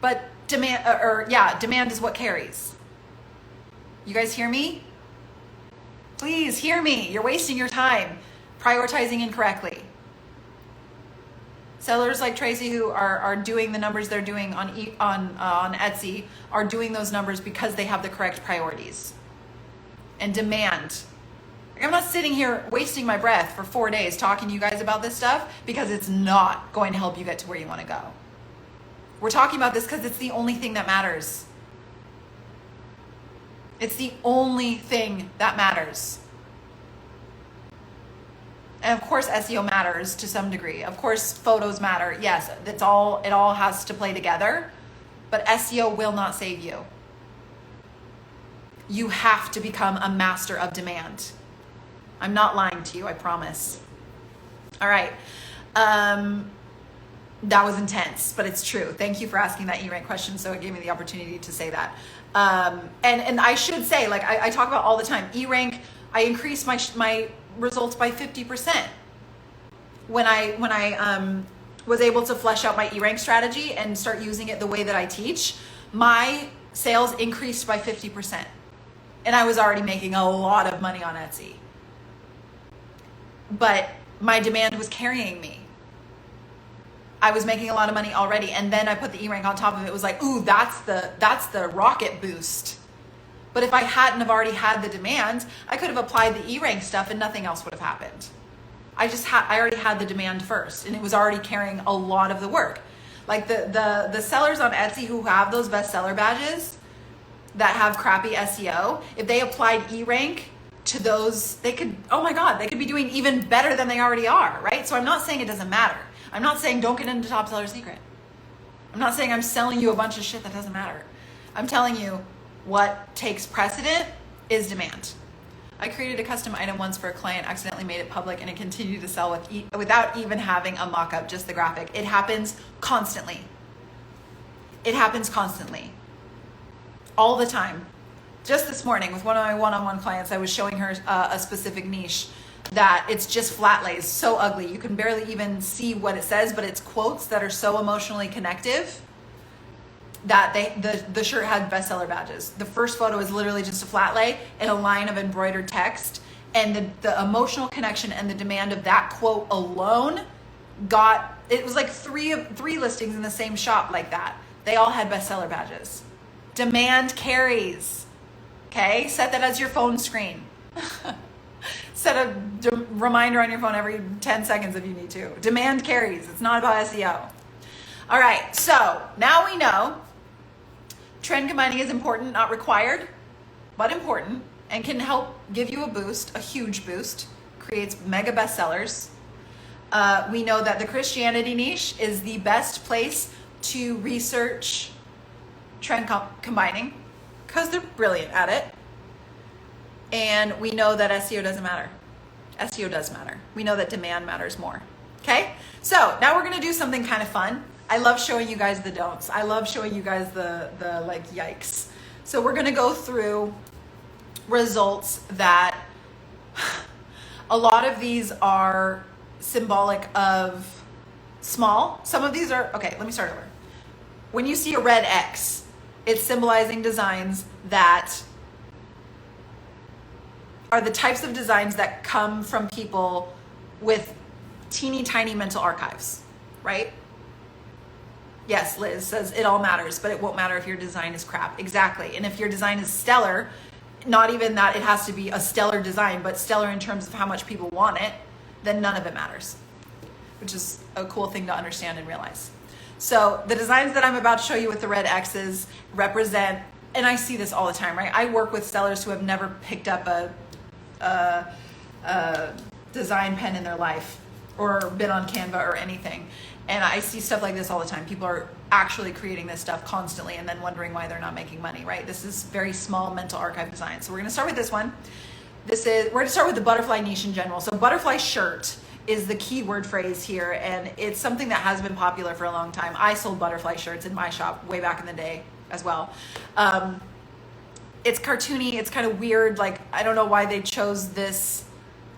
But demand is what carries. You guys hear me? Please hear me. You're wasting your time prioritizing incorrectly. Sellers like Tracy who are doing the numbers they're doing on Etsy are doing those numbers because they have the correct priorities. And demand. I'm not sitting here wasting my breath for 4 days talking to you guys about this stuff because it's not going to help you get to where you want to go. We're talking about this because it's the only thing that matters. It's the only thing that matters. And of course SEO matters to some degree. Of course photos matter. Yes, it all has to play together. But SEO will not save you. You have to become a master of demand. I'm not lying to you, I promise. All right. That was intense, but it's true. Thank you for asking that eRank question. So it gave me the opportunity to say that. And I should say, like I talk about all the time, eRank, I increased my results by 50% when I was able to flesh out my eRank strategy and start using it the way that I teach. My sales increased by 50%. And I was already making a lot of money on Etsy. But my demand was carrying me. I was making a lot of money already, and then I put the eRank on top of it. It was like, ooh, that's the rocket boost. But if I hadn't have already had the demand, I could have applied the eRank stuff and nothing else would have happened. I already had the demand first, and it was already carrying a lot of the work. Like the sellers on Etsy who have those bestseller badges that have crappy SEO, if they applied eRank to those, they could be doing even better than they already are, right? So I'm not saying it doesn't matter. I'm not saying don't get into Top Seller Secret. I'm not saying I'm selling you a bunch of shit that doesn't matter. I'm telling you what takes precedent is demand. I created a custom item once for a client, accidentally made it public, and it continued to sell without even having a mock-up, just the graphic. It happens constantly. It happens constantly. All the time. Just this morning with one of my one-on-one clients, I was showing her a specific niche that it's just flat lays, so ugly. You can barely even see what it says, but it's quotes that are so emotionally connective that the shirt had bestseller badges. The first photo is literally just a flat lay and a line of embroidered text, and the emotional connection and the demand of that quote alone it was like three listings in the same shop like that. They all had bestseller badges. Demand carries. Okay, set that as your phone screen. Set a reminder on your phone every 10 seconds if you need to. Demand carries. It's not about SEO. All right, so now we know trend combining is important, not required, but important, and can help give you a boost, a huge boost, creates mega bestsellers. We know that the Christianity niche is the best place to research trend combining because they're brilliant at it. And we know that SEO doesn't matter. SEO does matter. We know that demand matters more. Okay? So now we're going to do something kind of fun. I love showing you guys the don'ts. I love showing you guys the like yikes. So we're gonna go through results that a lot of these are symbolic of small. Some of these are, okay, let me start over. When you see a red X, it's symbolizing designs that are the types of designs that come from people with teeny tiny mental archives, right? Yes, Liz says it all matters, but it won't matter if your design is crap. Exactly. And if your design is stellar, not even that it has to be a stellar design, but stellar in terms of how much people want it, then none of it matters, which is a cool thing to understand and realize. So the designs that I'm about to show you with the red X's represent, and I see this all the time, right? I work with sellers who have never picked up a design pen in their life or been on Canva or anything. And I see stuff like this all the time. People are actually creating this stuff constantly and then wondering why they're not making money, right? This is very small mental archive design. So we're gonna start with this one. We're gonna start with the butterfly niche in general. So butterfly shirt is the key word phrase here, and it's something that has been popular for a long time. I sold butterfly shirts in my shop way back in the day as well. It's cartoony, it's kind of weird. Like, I don't know why they chose this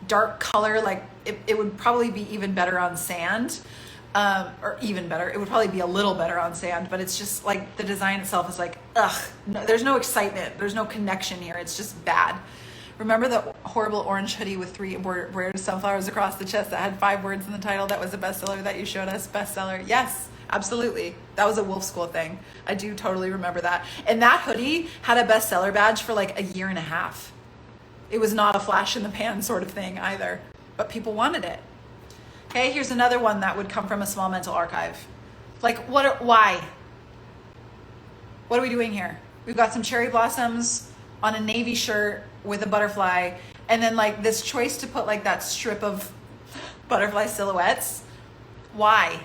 dark color. Like, it would probably be even better on sand. Or even better, it would probably be a little better on sand, but it's just like the design itself is like, ugh, no, there's no excitement, there's no connection here, it's just bad. Remember the horrible orange hoodie with 3 embroidered sunflowers across the chest that had 5 words in the title that was a bestseller that you showed us? Bestseller, yes, absolutely. That was a Wolf School thing. I do totally remember that. And that hoodie had a bestseller badge for like a year and a half. It was not a flash in the pan sort of thing either, but people wanted it. Okay, here's another one that would come from a small mental archive. Like, why? What are we doing here? We've got some cherry blossoms on a navy shirt with a butterfly, and then like this choice to put like that strip of butterfly silhouettes. Why?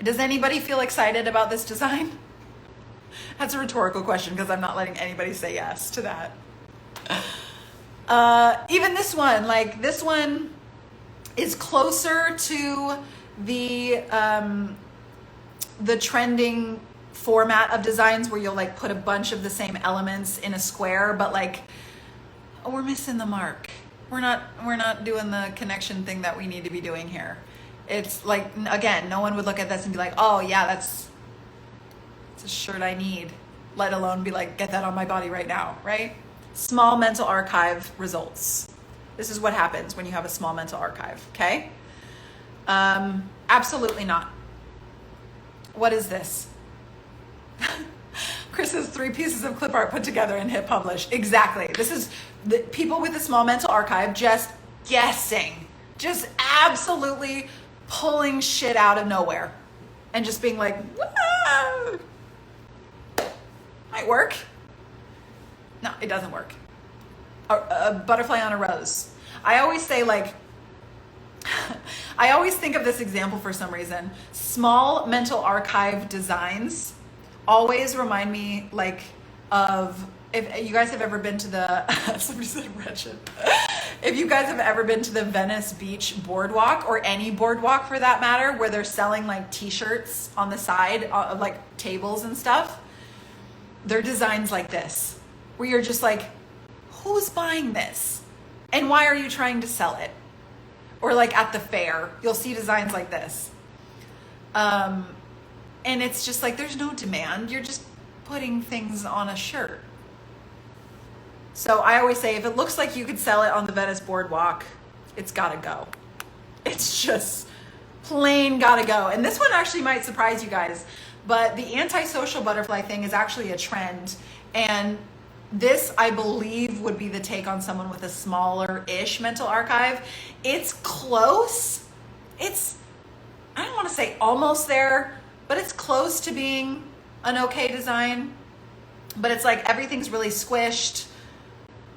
Does anybody feel excited about this design? That's a rhetorical question because I'm not letting anybody say yes to that. Even this one, like this one is closer to the trending format of designs where you'll like put a bunch of the same elements in a square, but like, oh, we're missing the mark. We're not doing the connection thing that we need to be doing here. It's like, again, no one would look at this and be like, oh yeah, that's a shirt I need, let alone be like, get that on my body right now, right? Small mental archive results. This is what happens when you have a small mental archive, okay? Absolutely not. What is this? Chris says 3 pieces of clip art put together and hit publish. Exactly. This is the people with a small mental archive just guessing, just absolutely pulling shit out of nowhere and just being like, whoa, might work. No, it doesn't work. A butterfly on a rose. I always say like, I always think of this example for some reason. Small mental archive designs always remind me like of, if you guys have ever been to the, somebody said wretched. If you guys have ever been to the Venice Beach boardwalk, or any boardwalk for that matter, where they're selling like t-shirts on the side of like tables and stuff, they're designs like this, where you're just like, who's buying this? And why are you trying to sell it? Or like at the fair, you'll see designs like this. And it's just like, there's no demand. You're just putting things on a shirt. So I always say, if it looks like you could sell it on the Venice boardwalk, it's gotta go. It's just plain gotta go. And this one actually might surprise you guys, but the antisocial butterfly thing is actually a trend. And this, I believe, would be the take on someone with a smaller-ish mental archive. It's close. It's, I don't want to say almost there, but it's close to being an okay design. But it's like everything's really squished.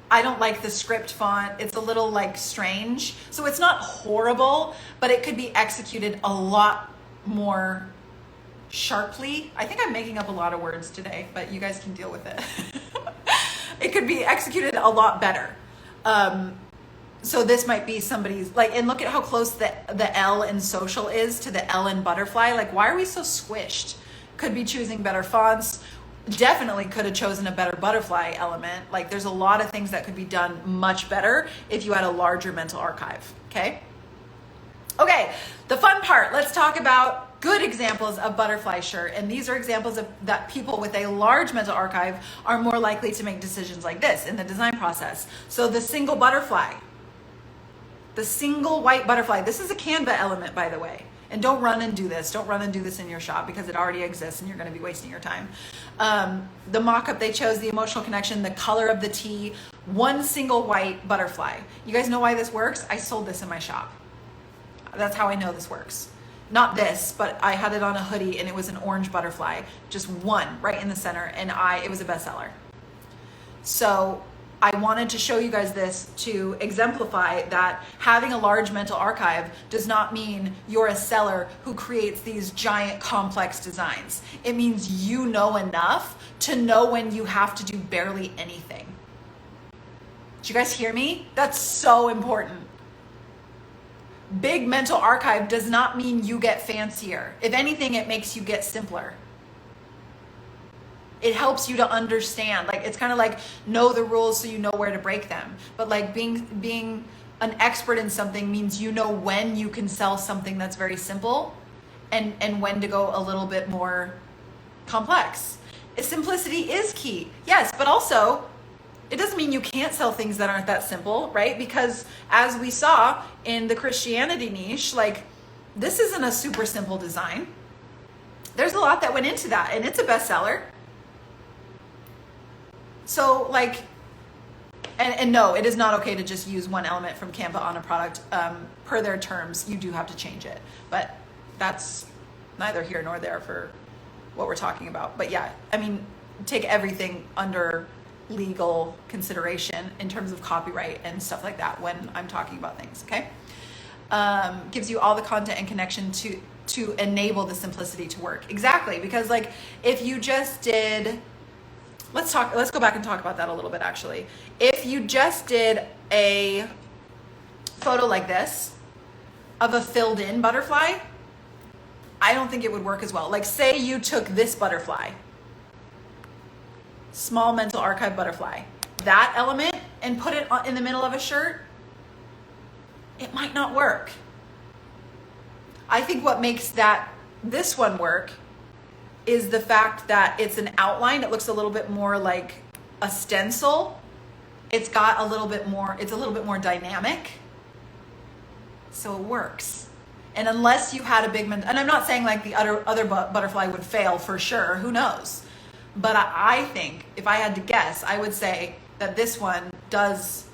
I don't like the script font. It's a little like strange. So it's not horrible, but it could be executed a lot more sharply. I think I'm making up a lot of words today, but you guys can deal with it. It could be executed a lot better. So this might be somebody's, like, and look at how close the L in social is to the L in butterfly. Like, why are we so squished? Could be choosing better fonts. Definitely could have chosen a better butterfly element. Like, there's a lot of things that could be done much better if you had a larger mental archive, okay? Okay, the fun part. Let's talk about good examples of butterfly shirt. And these are examples of that people with a large mental archive are more likely to make decisions like this in the design process. So the single butterfly, the single white butterfly, this is a Canva element, by the way. And don't run and do this. Don't run and do this in your shop because it already exists and you're going to be wasting your time. The mock-up they chose, the emotional connection, the color of the tee, one single white butterfly. You guys know why this works? I sold this in my shop. That's how I know this works. Not this, but I had it on a hoodie and it was an orange butterfly, just one right in the center, and it was a bestseller. So I wanted to show you guys this to exemplify that having a large mental archive does not mean you're a seller who creates these giant complex designs. It means you know enough to know when you have to do barely anything. Did you guys hear me? That's so important. Big mental archive does not mean you get fancier. If anything, it makes you get simpler. It helps you to understand. Like, it's kind of like know the rules so you know where to break them. But like being an expert in something means you know when you can sell something that's very simple and when to go a little bit more complex. Simplicity is key. Yes, but also it doesn't mean you can't sell things that aren't that simple, right? Because as we saw in the Christianity niche, like, this isn't a super simple design. There's a lot that went into that, and it's a bestseller. So like, and no, it is not okay to just use one element from Canva on a product. Per their terms, you do have to change it. But that's neither here nor there for what we're talking about. But yeah, I mean, take everything under legal consideration in terms of copyright and stuff like that when I'm talking about things, okay? Gives you all the content and connection to enable the simplicity to work. Exactly, because like if you just did, let's go back and talk about that a little bit actually. If you just did a photo like this of a filled in butterfly, I don't think it would work as well. Like, say you took this butterfly, small mental archive butterfly, that element, and put it in the middle of a shirt, it might not work. I think what makes this one work is the fact that it's an outline. It looks a little bit more like a stencil. It's got a little bit more dynamic. So it works. And unless you had a big, and I'm not saying like the other butterfly would fail for sure, who knows? But I think if I had to guess, I would say that this one does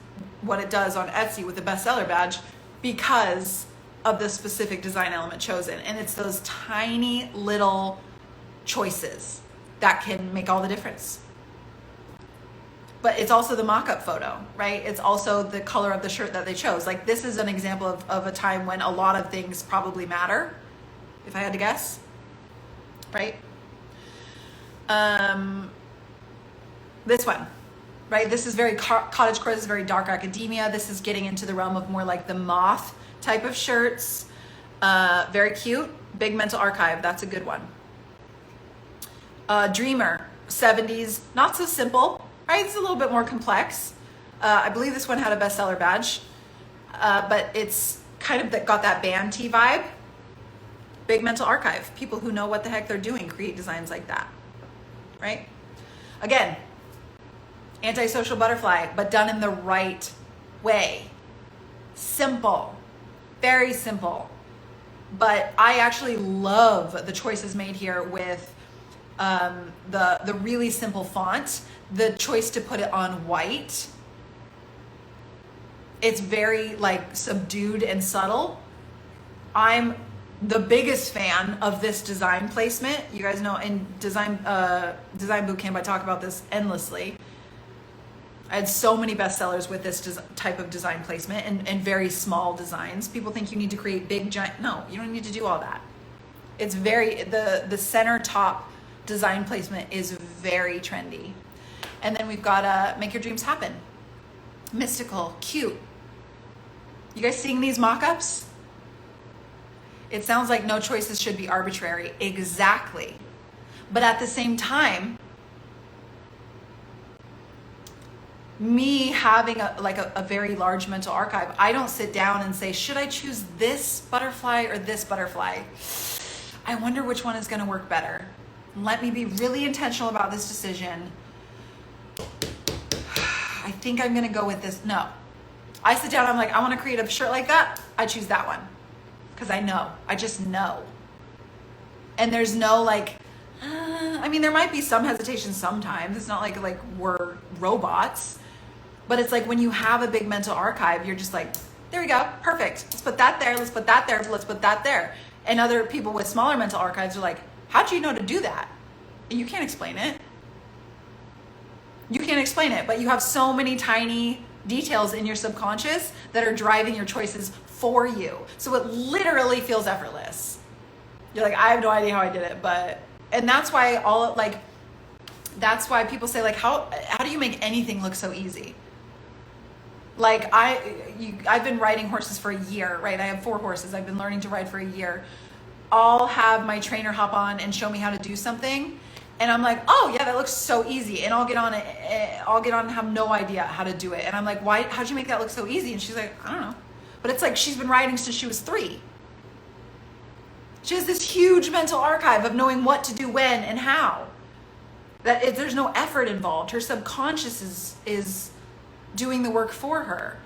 what it does on Etsy with the bestseller badge because of the specific design element chosen. And it's those tiny little choices that can make all the difference. But it's also the mock-up photo, right? It's also the color of the shirt that they chose. Like, this is an example of a time when a lot of things probably matter, if I had to guess, right? This one, right? This is very cottagecore. This is very dark academia. This is getting into the realm of more like the moth type of shirts. Very cute. Big mental archive. That's a good one. Dreamer, 70s. Not so simple, right? It's a little bit more complex. I believe this one had a bestseller badge, but it's kind of got that band tee vibe. Big mental archive. People who know what the heck they're doing create designs like that. Right? Again, antisocial butterfly, but done in the right way. Simple, very simple. But I actually love the choices made here with the really simple font, the choice to put it on white. It's very like subdued and subtle. I'm the biggest fan of this design placement. You guys know in design bootcamp, I talk about this endlessly. I had so many bestsellers with this type of design placement and very small designs. People think you need to create big, giant. No, you don't need to do all that. It's the center top design placement is very trendy. And then we've got make your dreams happen. Mystical, cute, You guys seeing these mock-ups? It sounds like no choices should be arbitrary. Exactly. But at the same time, me having a very large mental archive, I don't sit down and say, should I choose this butterfly or this butterfly? I wonder which one is going to work better. Let me be really intentional about this decision. I think I'm going to go with this. No. I sit down, I'm like, I want to create a shirt like that. I choose that one. Because I know. I just know. And there's no like, I mean, there might be some hesitation sometimes. It's not like we're robots. But it's like when you have a big mental archive, you're just like, there we go, perfect. Let's put that there, let's put that there, let's put that there. And other people with smaller mental archives are like, how'd you know to do that? And you can't explain it. You can't explain it, but you have so many tiny details in your subconscious that are driving your choices for you. So it literally feels effortless. You're like, I have no idea how I did it, and that's why that's why people say like, how do you make anything look so easy? Like I've been riding horses for a year, right? I have 4 horses. I've been learning to ride for a year. I'll have my trainer hop on and show me how to do something. And I'm like, oh yeah, that looks so easy. And I'll get on and have no idea how to do it. And I'm like, how'd you make that look so easy? And she's like, I don't know. But it's like, she's been riding since she was 3. She has this huge mental archive of knowing what to do when and how. There's no effort involved. Her subconscious is doing the work for her.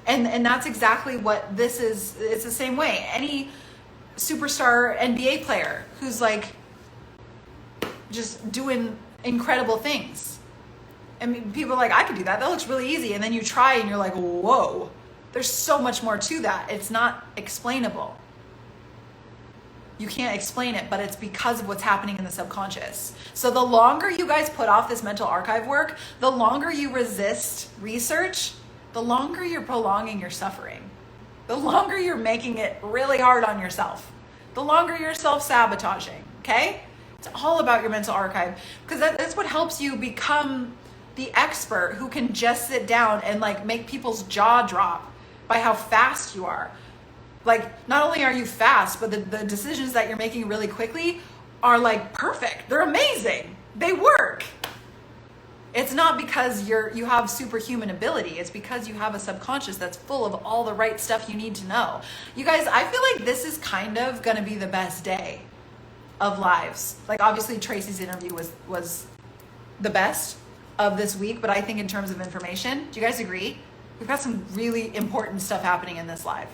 And that's exactly what this is. It's the same way. Any superstar NBA player who's like just doing incredible things. I mean, people are like, I could do that. That looks really easy. And then you try and you're like, whoa, there's so much more to that. It's not explainable. You can't explain it, but it's because of what's happening in the subconscious. So the longer you guys put off this mental archive work, the longer you resist research, the longer you're prolonging your suffering. The longer you're making it really hard on yourself. The longer you're self-sabotaging, okay? It's all about your mental archive, because that's what helps you become the expert who can just sit down and like make people's jaw drop by how fast you are. Like, not only are you fast, but the decisions that you're making really quickly are like perfect. They're amazing. They work. It's not because you have superhuman ability. It's because you have a subconscious that's full of all the right stuff you need to know. You guys, I feel like this is kind of going to be the best day of lives. Like, obviously Tracy's interview was the best of this week, but I think in terms of information, do you guys agree? We've got some really important stuff happening in this live.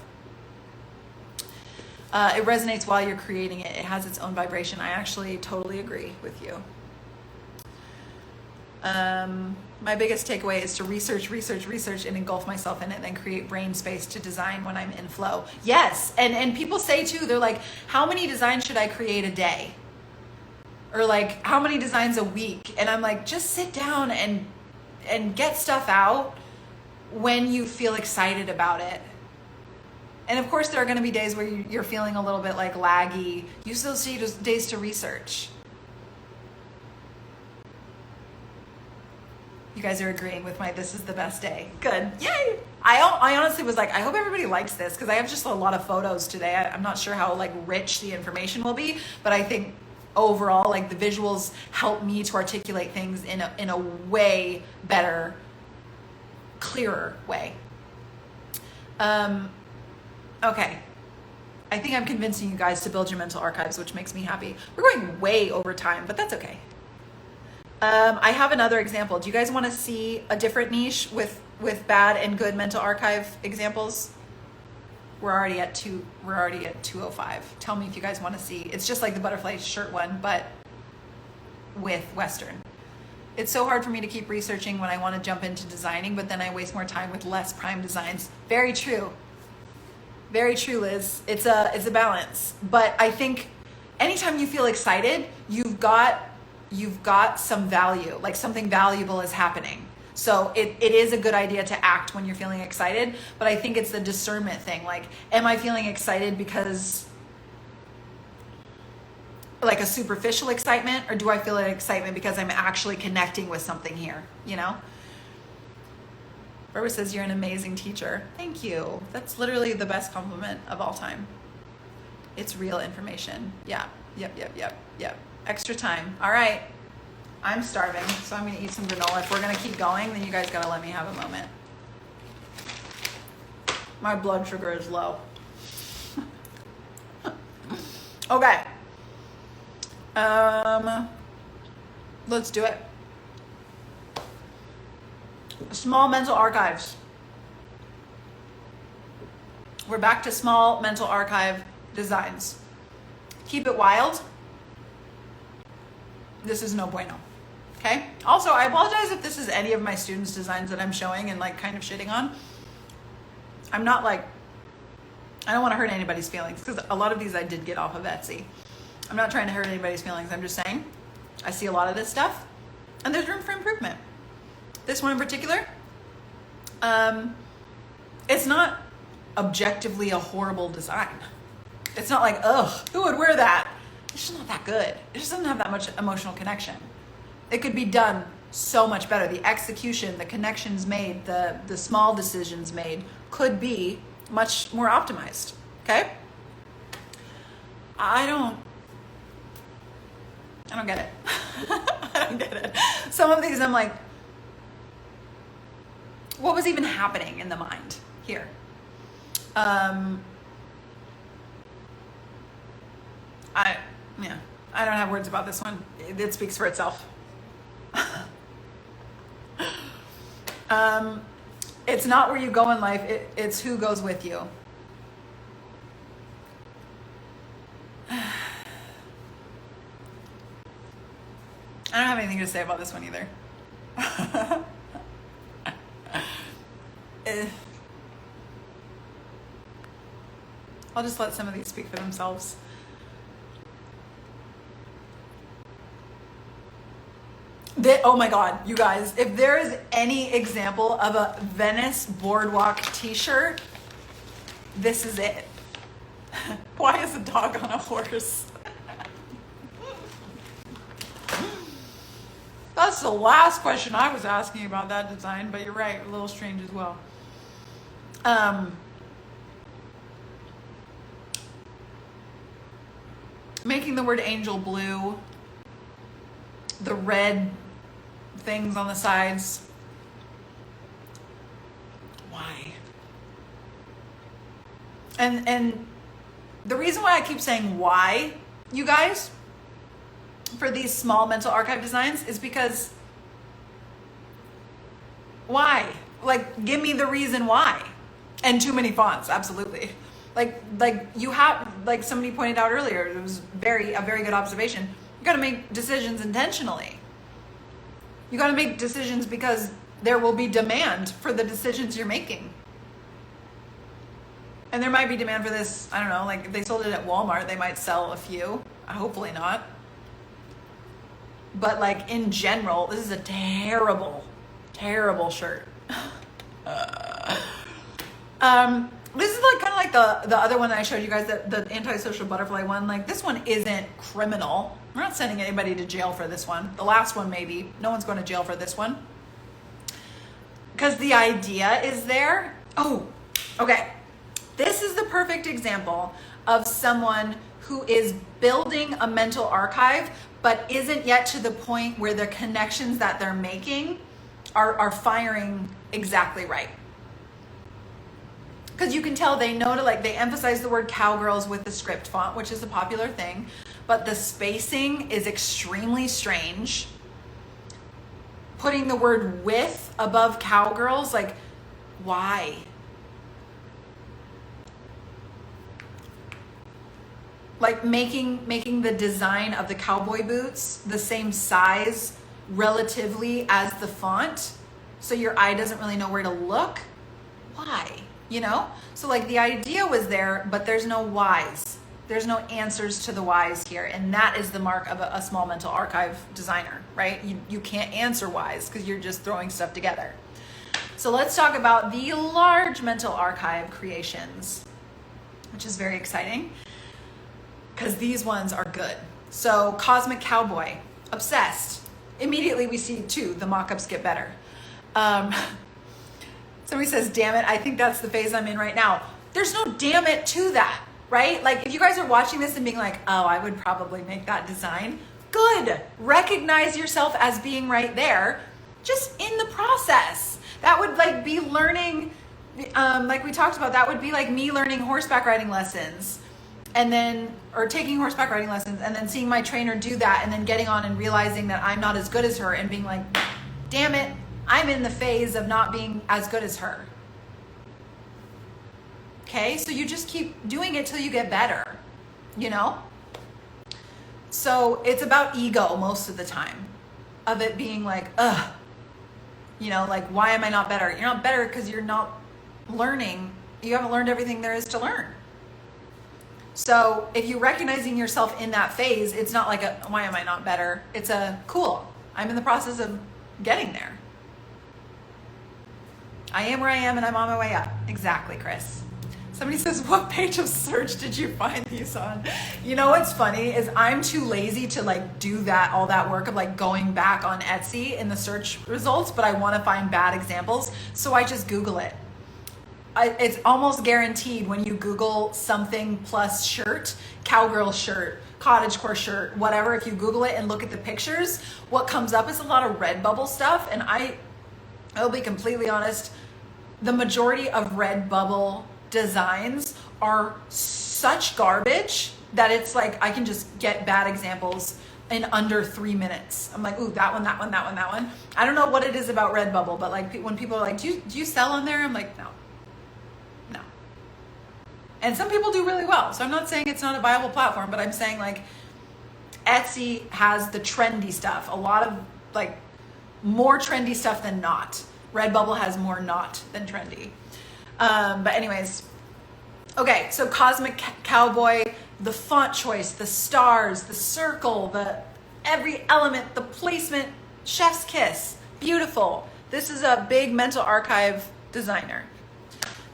It resonates while you're creating it. It has its own vibration. I actually totally agree with you. My biggest takeaway is to research, and engulf myself in it, then create brain space to design when I'm in flow. Yes, and people say too, they're like, how many designs should I create a day? Or like, how many designs a week? And I'm like, just sit down and get stuff out when you feel excited about it. And of course, there are going to be days where you're feeling a little bit like laggy. Use those days to research. You guys are agreeing with my this is the best day. Good. Yay. I honestly was like, I hope everybody likes this, because I have just a lot of photos today. I'm not sure how like rich the information will be, but I think overall, like, the visuals help me to articulate things in a way better, clearer way. Okay, I think I'm convincing you guys to build your mental archives, which makes me happy. We're going way over time, but that's okay. I have another example. Do you guys want to see a different niche with bad and good mental archive examples? We're already at 205. Tell me if you guys want to see. It's just like the butterfly shirt one, but with Western. It's so hard for me to keep researching when I want to jump into designing, but then I waste more time with less prime designs. Very true. Very true, Liz. It's a balance. But I think anytime you feel excited, you've got some value, like something valuable is happening. So it is a good idea to act when you're feeling excited, but I think it's the discernment thing. Like, am I feeling excited because like a superficial excitement, or do I feel an excitement because I'm actually connecting with something here, you know? Barbara says you're an amazing teacher. Thank you. That's literally the best compliment of all time. It's real information. Yeah. Yep. Extra time. All right. I'm starving, so I'm gonna eat some granola. If we're gonna keep going, then you guys gotta let me have a moment. My blood sugar is low. Okay. Let's do it. Small mental archives. We're back to small mental archive designs. Keep it wild. This is no bueno. Okay? Also, I apologize if this is any of my students' designs that I'm showing and like kind of shitting on. I'm not like, I don't want to hurt anybody's feelings because a lot of these I did get off of Etsy. I'm not trying to hurt anybody's feelings. I'm just saying I see a lot of this stuff and there's room for improvement. This one in particular, it's not objectively a horrible design. It's not like, ugh, who would wear that? It's just not that good. It just doesn't have that much emotional connection. It could be done so much better. The execution, the connections made, the small decisions made could be much more optimized, okay? I don't get it. I don't get it. Some of these I'm like, what was even happening in the mind here? I don't have words about this one. It speaks for itself. It's not where you go in life, it's who goes with you. I don't have anything to say about this one either. I'll just let some of these speak for themselves. Oh my God, you guys, if there is any example of a Venice Boardwalk t-shirt, this is it. Why is a dog on a horse? That's the last question I was asking about that design, but you're right, a little strange as well. Making the word angel blue, the red things on the sides. Why? And the reason why I keep saying why, you guys, for these small mental archive designs is because why? Like, give me the reason why. And too many fonts, absolutely. Like you have, like somebody pointed out earlier, it was a very good observation. You got to make decisions intentionally. You got to make decisions because there will be demand for the decisions you're making. And there might be demand for this, I don't know, like if they sold it at Walmart, they might sell a few. Hopefully not. But like in general, this is a terrible shirt. This is like kind of like the other one that I showed you guys, the antisocial butterfly one. Like this one isn't criminal. We're not sending anybody to jail for this one. The last one maybe. No one's going to jail for this one. Because the idea is there. Oh, okay. This is the perfect example of someone who is building a mental archive, but isn't yet to the point where the connections that they're making are firing exactly right. Because you can tell they know to, like, they emphasize the word cowgirls with the script font, which is a popular thing, but the spacing is extremely strange. Putting the word with above cowgirls, like, why? Like making the design of the cowboy boots the same size relatively as the font, so your eye doesn't really know where to look. Why? You know? So like the idea was there, but there's no whys. There's no answers to the whys here. And that is the mark of a small mental archive designer, right? You can't answer whys because you're just throwing stuff together. So let's talk about the large mental archive creations, which is very exciting because these ones are good. So Cosmic Cowboy, obsessed. Immediately we see two, the mock-ups get better. Somebody says, damn it, I think that's the phase I'm in right now. There's no damn it to that, right? Like if you guys are watching this and being like, oh, I would probably make that design. Good. Recognize yourself as being right there, just in the process. That would like be learning, like we talked about, that would be like me learning horseback riding lessons and then, or taking horseback riding lessons and then seeing my trainer do that and then getting on and realizing that I'm not as good as her and being like, damn it, I'm in the phase of not being as good as her. Okay, so you just keep doing it till you get better, you know? So it's about ego most of the time, of it being like, ugh, you know, like, why am I not better? You're not better because you're not learning. You haven't learned everything there is to learn. So if you're recognizing yourself in that phase, it's not like a, why am I not better? It's a, cool, I'm in the process of getting there. I am where I am and I'm on my way up. Exactly, Chris. Somebody says, what page of search did you find these on? You know what's funny is I'm too lazy to like do that, all that work of like going back on Etsy in the search results, but I want to find bad examples. So I just Google it. It's almost guaranteed when you Google something plus shirt, cowgirl shirt, cottagecore shirt, whatever, if you Google it and look at the pictures, what comes up is a lot of Redbubble stuff. And I'll be completely honest, the majority of Redbubble designs are such garbage that it's like I can just get bad examples in under 3 minutes. I'm like, ooh, that one, that one, that one, that one. I don't know what it is about Redbubble, but like when people are like, do you sell on there? I'm like, no. And some people do really well. So I'm not saying it's not a viable platform, but I'm saying like Etsy has the trendy stuff, a lot of like more trendy stuff than not. Redbubble has more not than trendy. But anyways, okay, so Cosmic Cowboy, the font choice, the stars, the circle, the every element, the placement, chef's kiss, beautiful. This is a big mental archive designer.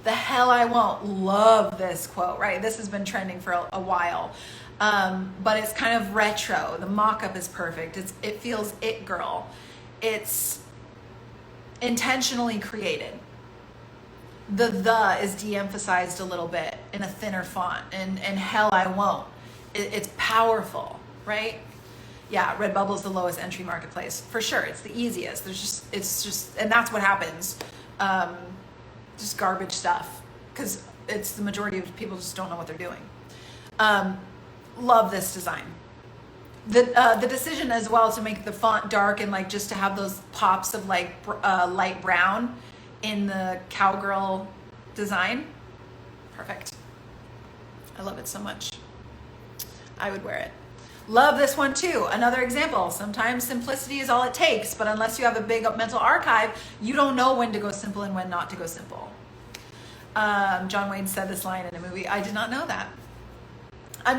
The hell I won't. Love this quote, right? This has been trending for a while. But it's kind of retro. The mock-up is perfect. It feels it girl. It's intentionally created. The is de-emphasized a little bit in a thinner font, and hell I won't. It's powerful, right? Yeah, Redbubble is the lowest entry marketplace for sure. It's the easiest. It's just, and that's what happens. Just garbage stuff, because it's the majority of people just don't know what they're doing. Love this design. The decision as well to make the font dark and like just to have those pops of like light brown in the cowgirl design. Perfect. I love it so much. I would wear it. Love this one too. Another example. Sometimes simplicity is all it takes, but unless you have a big mental archive, you don't know when to go simple and when not to go simple. John Wayne said this line in a movie. I did not know that. I'm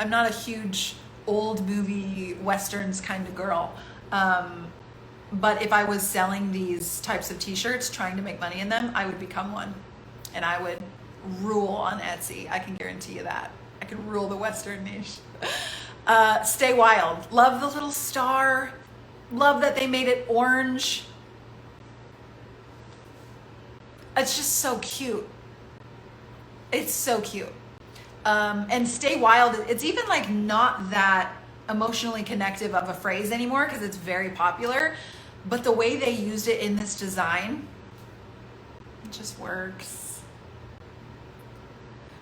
not a huge old movie Westerns kind of girl. But if I was selling these types of t-shirts, trying to make money in them, I would become one. And I would rule on Etsy. I can guarantee you that. I can rule the Western niche. Stay Wild. Love the little star. Love that they made it orange. It's just so cute. It's so cute. And Stay Wild, it's even like not that emotionally connective of a phrase anymore because it's very popular. But the way they used it in this design, it just works.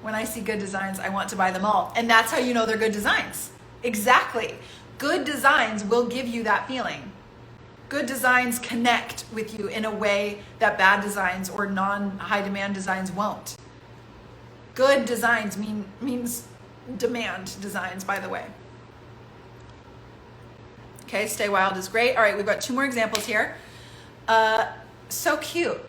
When I see good designs, I want to buy them all. And that's how you know they're good designs. Exactly. Good designs will give you that feeling. Good designs connect with you in a way that bad designs or non-high demand designs won't. Good designs means demand designs, by the way. Okay, Stay Wild is great. All right, we've got 2 more examples here. So cute.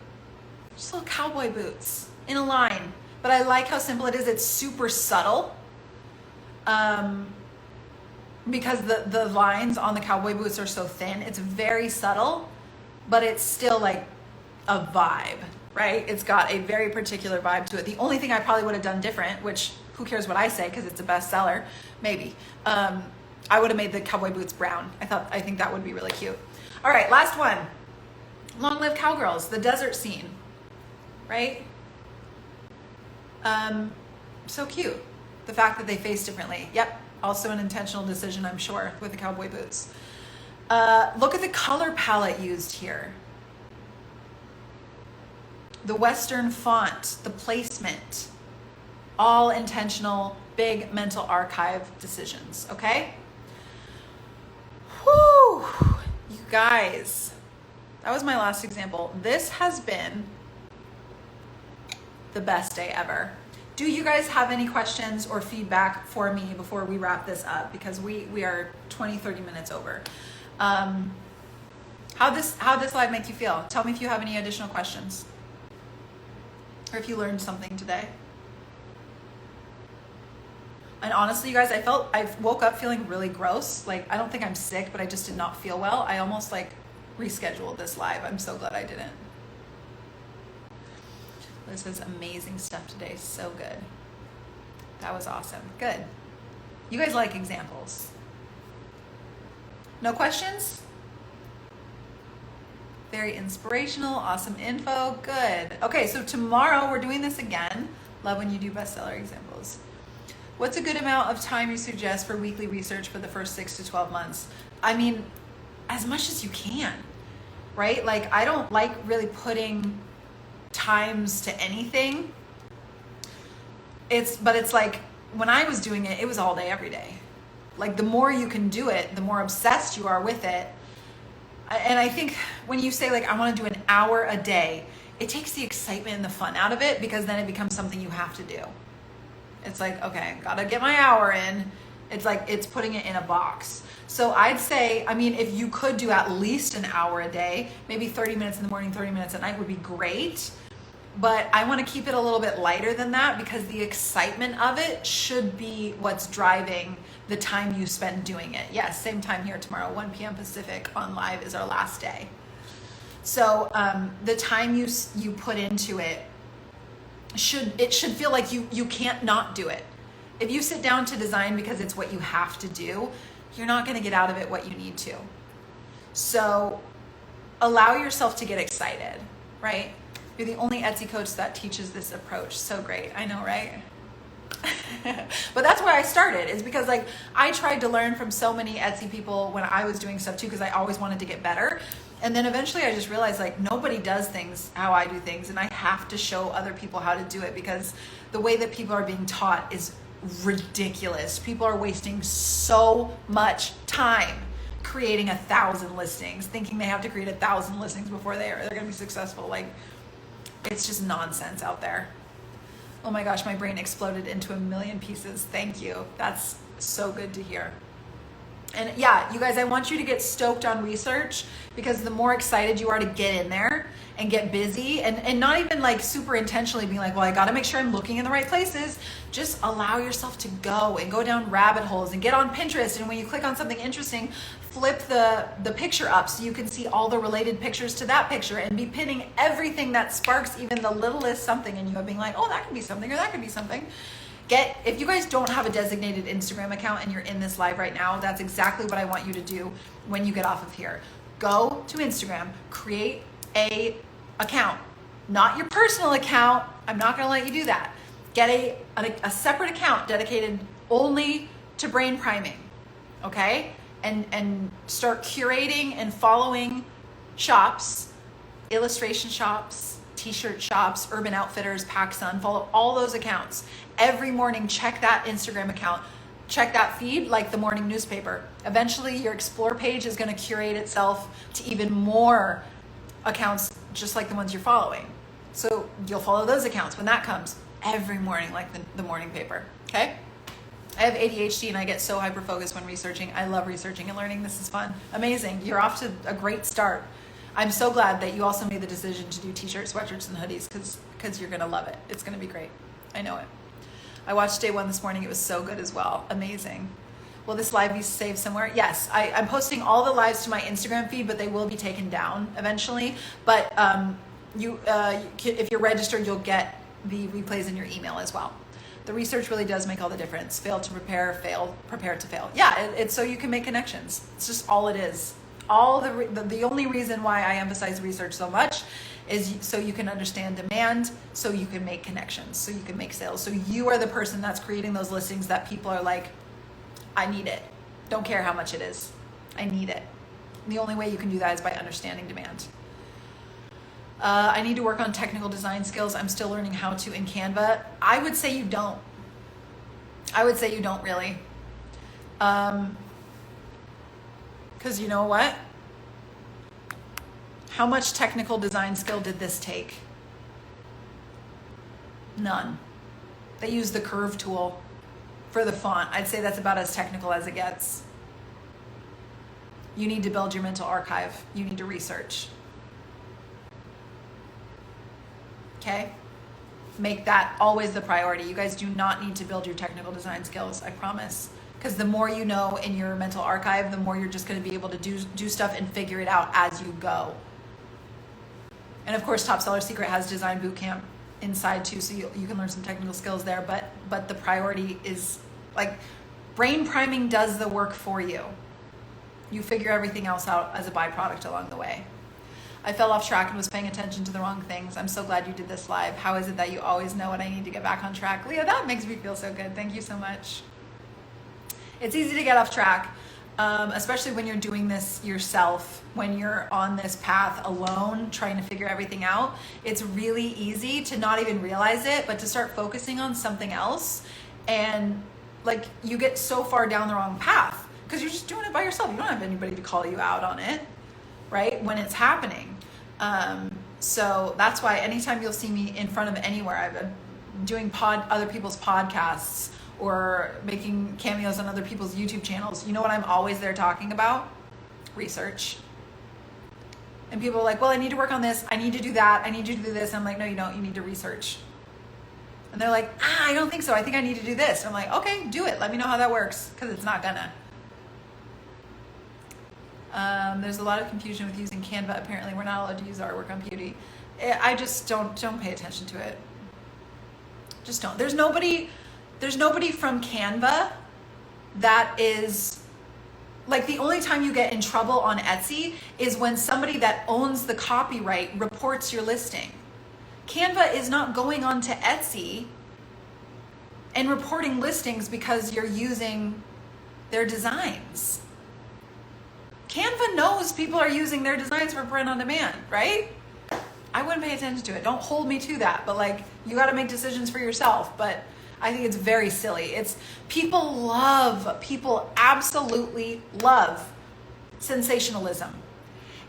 Just little cowboy boots in a line. But I like how simple it is. It's super subtle. Because the lines on the cowboy boots are so thin. It's very subtle, but it's still like a vibe, right? It's got a very particular vibe to it. The only thing I probably would have done different, which who cares what I say because it's a bestseller, maybe. I would have made the cowboy boots brown. I think that would be really cute. All right, last one. Long Live Cowgirls, the desert scene, right? So cute. The fact that they face differently. Yep, also an intentional decision, I'm sure, with the cowboy boots. Look at the color palette used here. The Western font, the placement, all intentional, big mental archive decisions, okay? Whew, you guys, that was my last example. This has been the best day ever. Do you guys have any questions or feedback for me before we wrap this up? Because we are 20, 30 minutes over. How'd this live make you feel? Tell me if you have any additional questions. Or if you learned something today. And honestly, you guys, I woke up feeling really gross. Like, I don't think I'm sick, but I just did not feel well. I almost like rescheduled this live. I'm so glad I didn't. This is amazing stuff today. So good. That was awesome. Good. You guys like examples? No questions? Very inspirational, awesome info, good. Okay, so tomorrow we're doing this again. Love when you do bestseller examples. What's a good amount of time you suggest for weekly research for the first 6 to 12 months? I mean, as much as you can, right? Like, I don't like really putting times to anything. But it's like, when I was doing it, it was all day, every day. Like, the more you can do it, the more obsessed you are with it. And I think when you say, like, I want to do an hour a day, it takes the excitement and the fun out of it, because then it becomes something you have to do. It's like, okay, gotta get my hour in. It's like, it's putting it in a box. So I'd say, I mean, if you could do at least an hour a day, maybe 30 minutes in the morning, 30 minutes at night would be great. But I want to keep it a little bit lighter than that, because the excitement of it should be what's driving the time you spend doing it. Yes, same time here tomorrow, 1 p.m. Pacific on live is our last day. So the time you put into it should feel like you can't not do it. If you sit down to design because it's what you have to do, you're not going to get out of it what you need to. So allow yourself to get excited, right? You're the only Etsy coach that teaches this approach. So great. I know, right? But that's why I started, is because, like, I tried to learn from so many Etsy people when I was doing stuff too, because I always wanted to get better. And then eventually I just realized, like, nobody does things how I do things, and I have to show other people how to do it, because the way that people are being taught is ridiculous. People are wasting so much time creating 1,000 listings, thinking they have to create 1,000 listings before they're going to be successful. Like, it's just nonsense out there. Oh my gosh, my brain exploded into a million pieces. Thank you. That's so good to hear. And yeah, you guys, I want you to get stoked on research, because the more excited you are to get in there and get busy, and not even like super intentionally being like, well, I got to make sure I'm looking in the right places. Just allow yourself to go and go down rabbit holes and get on Pinterest. And when you click on something interesting, flip the picture up so you can see all the related pictures to that picture, and be pinning everything that sparks even the littlest something in you, of being like, oh, that could be something, or that could be something. If you guys don't have a designated Instagram account and you're in this live right now, that's exactly what I want you to do when you get off of here. Go to Instagram, create a account, not your personal account. I'm not going to let you do that. Get a separate account dedicated only to brain priming, okay? And start curating and following shops, illustration shops, t-shirt shops, Urban Outfitters, PacSun. Follow all those accounts. Every morning, check that Instagram account. Check that feed like the morning newspaper. Eventually, your Explore page is going to curate itself to even more accounts just like the ones you're following. So you'll follow those accounts when that comes every morning, like the morning paper, okay? I have ADHD and I get so hyper-focused when researching. I love researching and learning. This is fun. Amazing. You're off to a great start. I'm so glad that you also made the decision to do t-shirts, sweatshirts, and hoodies, because you're going to love it. It's going to be great. I know it. I watched day 1 this morning. It was so good as well. Amazing. Will this live be saved somewhere? Yes, I'm posting all the lives to my Instagram feed, but they will be taken down eventually. But if you're registered, you'll get the replays in your email as well. The research really does make all the difference. Fail to prepare, prepare to fail. Yeah, it's so you can make connections. It's just all it is. all the only reason why I emphasize research so much is so you can understand demand, so you can make connections, so you can make sales. So you are the person that's creating those listings that people are like, I need it. Don't care how much it is. I need it. And the only way you can do that is by understanding demand. I need to work on technical design skills. I'm still learning how to in Canva. I would say you don't. I would say you don't really. Because you know what? How much technical design skill did this take? None. They use the curve tool for the font. I'd say that's about as technical as it gets. You need to build your mental archive. You need to research. Okay? Make that always the priority. You guys do not need to build your technical design skills, I promise. Because the more you know in your mental archive, the more you're just going to be able to do stuff and figure it out as you go. And of course, Top Seller Secret has Design Bootcamp inside too, so you can learn some technical skills there. But the priority is like brain priming does the work for you. You figure everything else out as a byproduct along the way. I fell off track and was paying attention to the wrong things. I'm so glad you did this live. How is it that you always know what I need to get back on track? Leah, that makes me feel so good. Thank you so much. It's easy to get off track, especially when you're doing this yourself, when you're on this path alone, trying to figure everything out. It's really easy to not even realize it, but to start focusing on something else. And like you get so far down the wrong path because you're just doing it by yourself. You don't have anybody to call you out on it, right? When it's happening. So that's why anytime you'll see me in front of anywhere, I've been doing other people's podcasts or making cameos on other people's YouTube channels. You know what I'm always there talking about? Research. And people are like, well, I need to work on this. I need to do that. I need you to do this. And I'm like, no, you don't. You need to research. And they're like, I don't think so. I think I need to do this. And I'm like, okay, do it. Let me know how that works, because it's not gonna. There's a lot of confusion with using Canva. Apparently, we're not allowed to use artwork on beauty. I just don't pay attention to it. Just don't. There's nobody from Canva that is like, the only time you get in trouble on Etsy is when somebody that owns the copyright reports your listing. Canva is not going on to Etsy and reporting listings because you're using their designs. Canva knows people are using their designs for print on demand, right? I wouldn't pay attention to it. Don't hold me to that, but like, you got to make decisions for yourself. But I think it's very silly. People absolutely love sensationalism.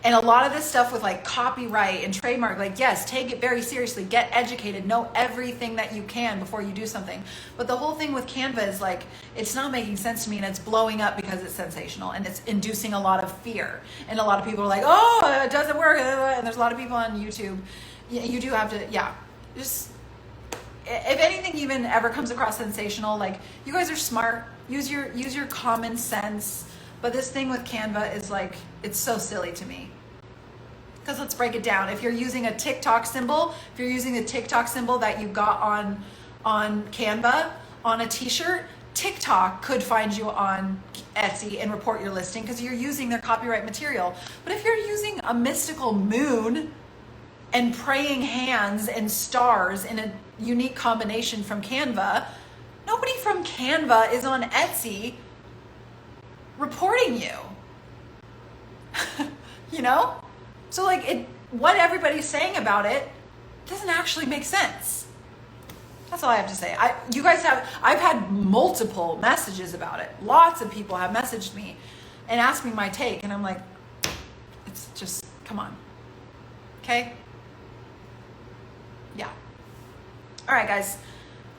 And a lot of this stuff with like copyright and trademark, like, yes, take it very seriously, get educated, know everything that you can before you do something. But the whole thing with Canva is like, it's not making sense to me, and it's blowing up because it's sensational and it's inducing a lot of fear. And a lot of people are like, oh, it doesn't work. And there's a lot of people on YouTube. You do have to, just, if anything even ever comes across sensational, like, you guys are smart, use your common sense. But this thing with Canva is like, it's so silly to me. Because let's break it down. If you're using a TikTok symbol, if you're using the TikTok symbol that you got on Canva on a t-shirt, TikTok could find you on Etsy and report your listing because you're using their copyright material. But if you're using a mystical moon and praying hands and stars in a unique combination from Canva, nobody from Canva is on Etsy reporting you. You know? So like, what everybody's saying about it doesn't actually make sense. That's all I have to say. I've had multiple messages about it. Lots of people have messaged me and asked me my take, and I'm like, it's just, come on. Okay? Yeah. All right, guys.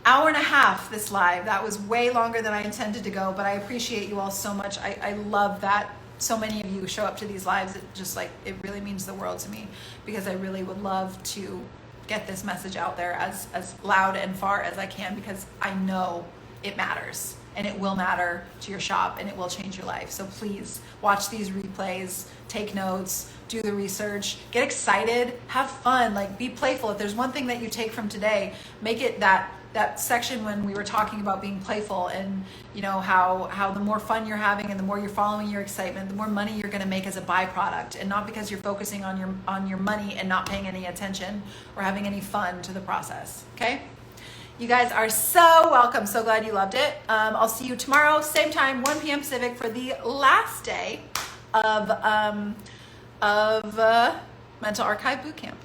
Hour and a half this live. That was way longer than I intended to go, but I appreciate you all so much. I love that so many of you show up to these lives. It really means the world to me, because I really would love to get this message out there as loud and far as I can, because I know it matters. and it will matter to your shop and it will change your life. So please watch these replays, take notes, do the research, get excited, have fun, like be playful. If there's one thing that you take from today, make it that section when we were talking about being playful, and you know how the more fun you're having and the more you're following your excitement, the more money you're going to make as a byproduct, and not because you're focusing on your money and not paying any attention or having any fun to the process. Okay, you guys are so welcome. So glad you loved it. I'll see you tomorrow, same time, 1 p.m. Pacific, for the last day of Mental Archive Bootcamp.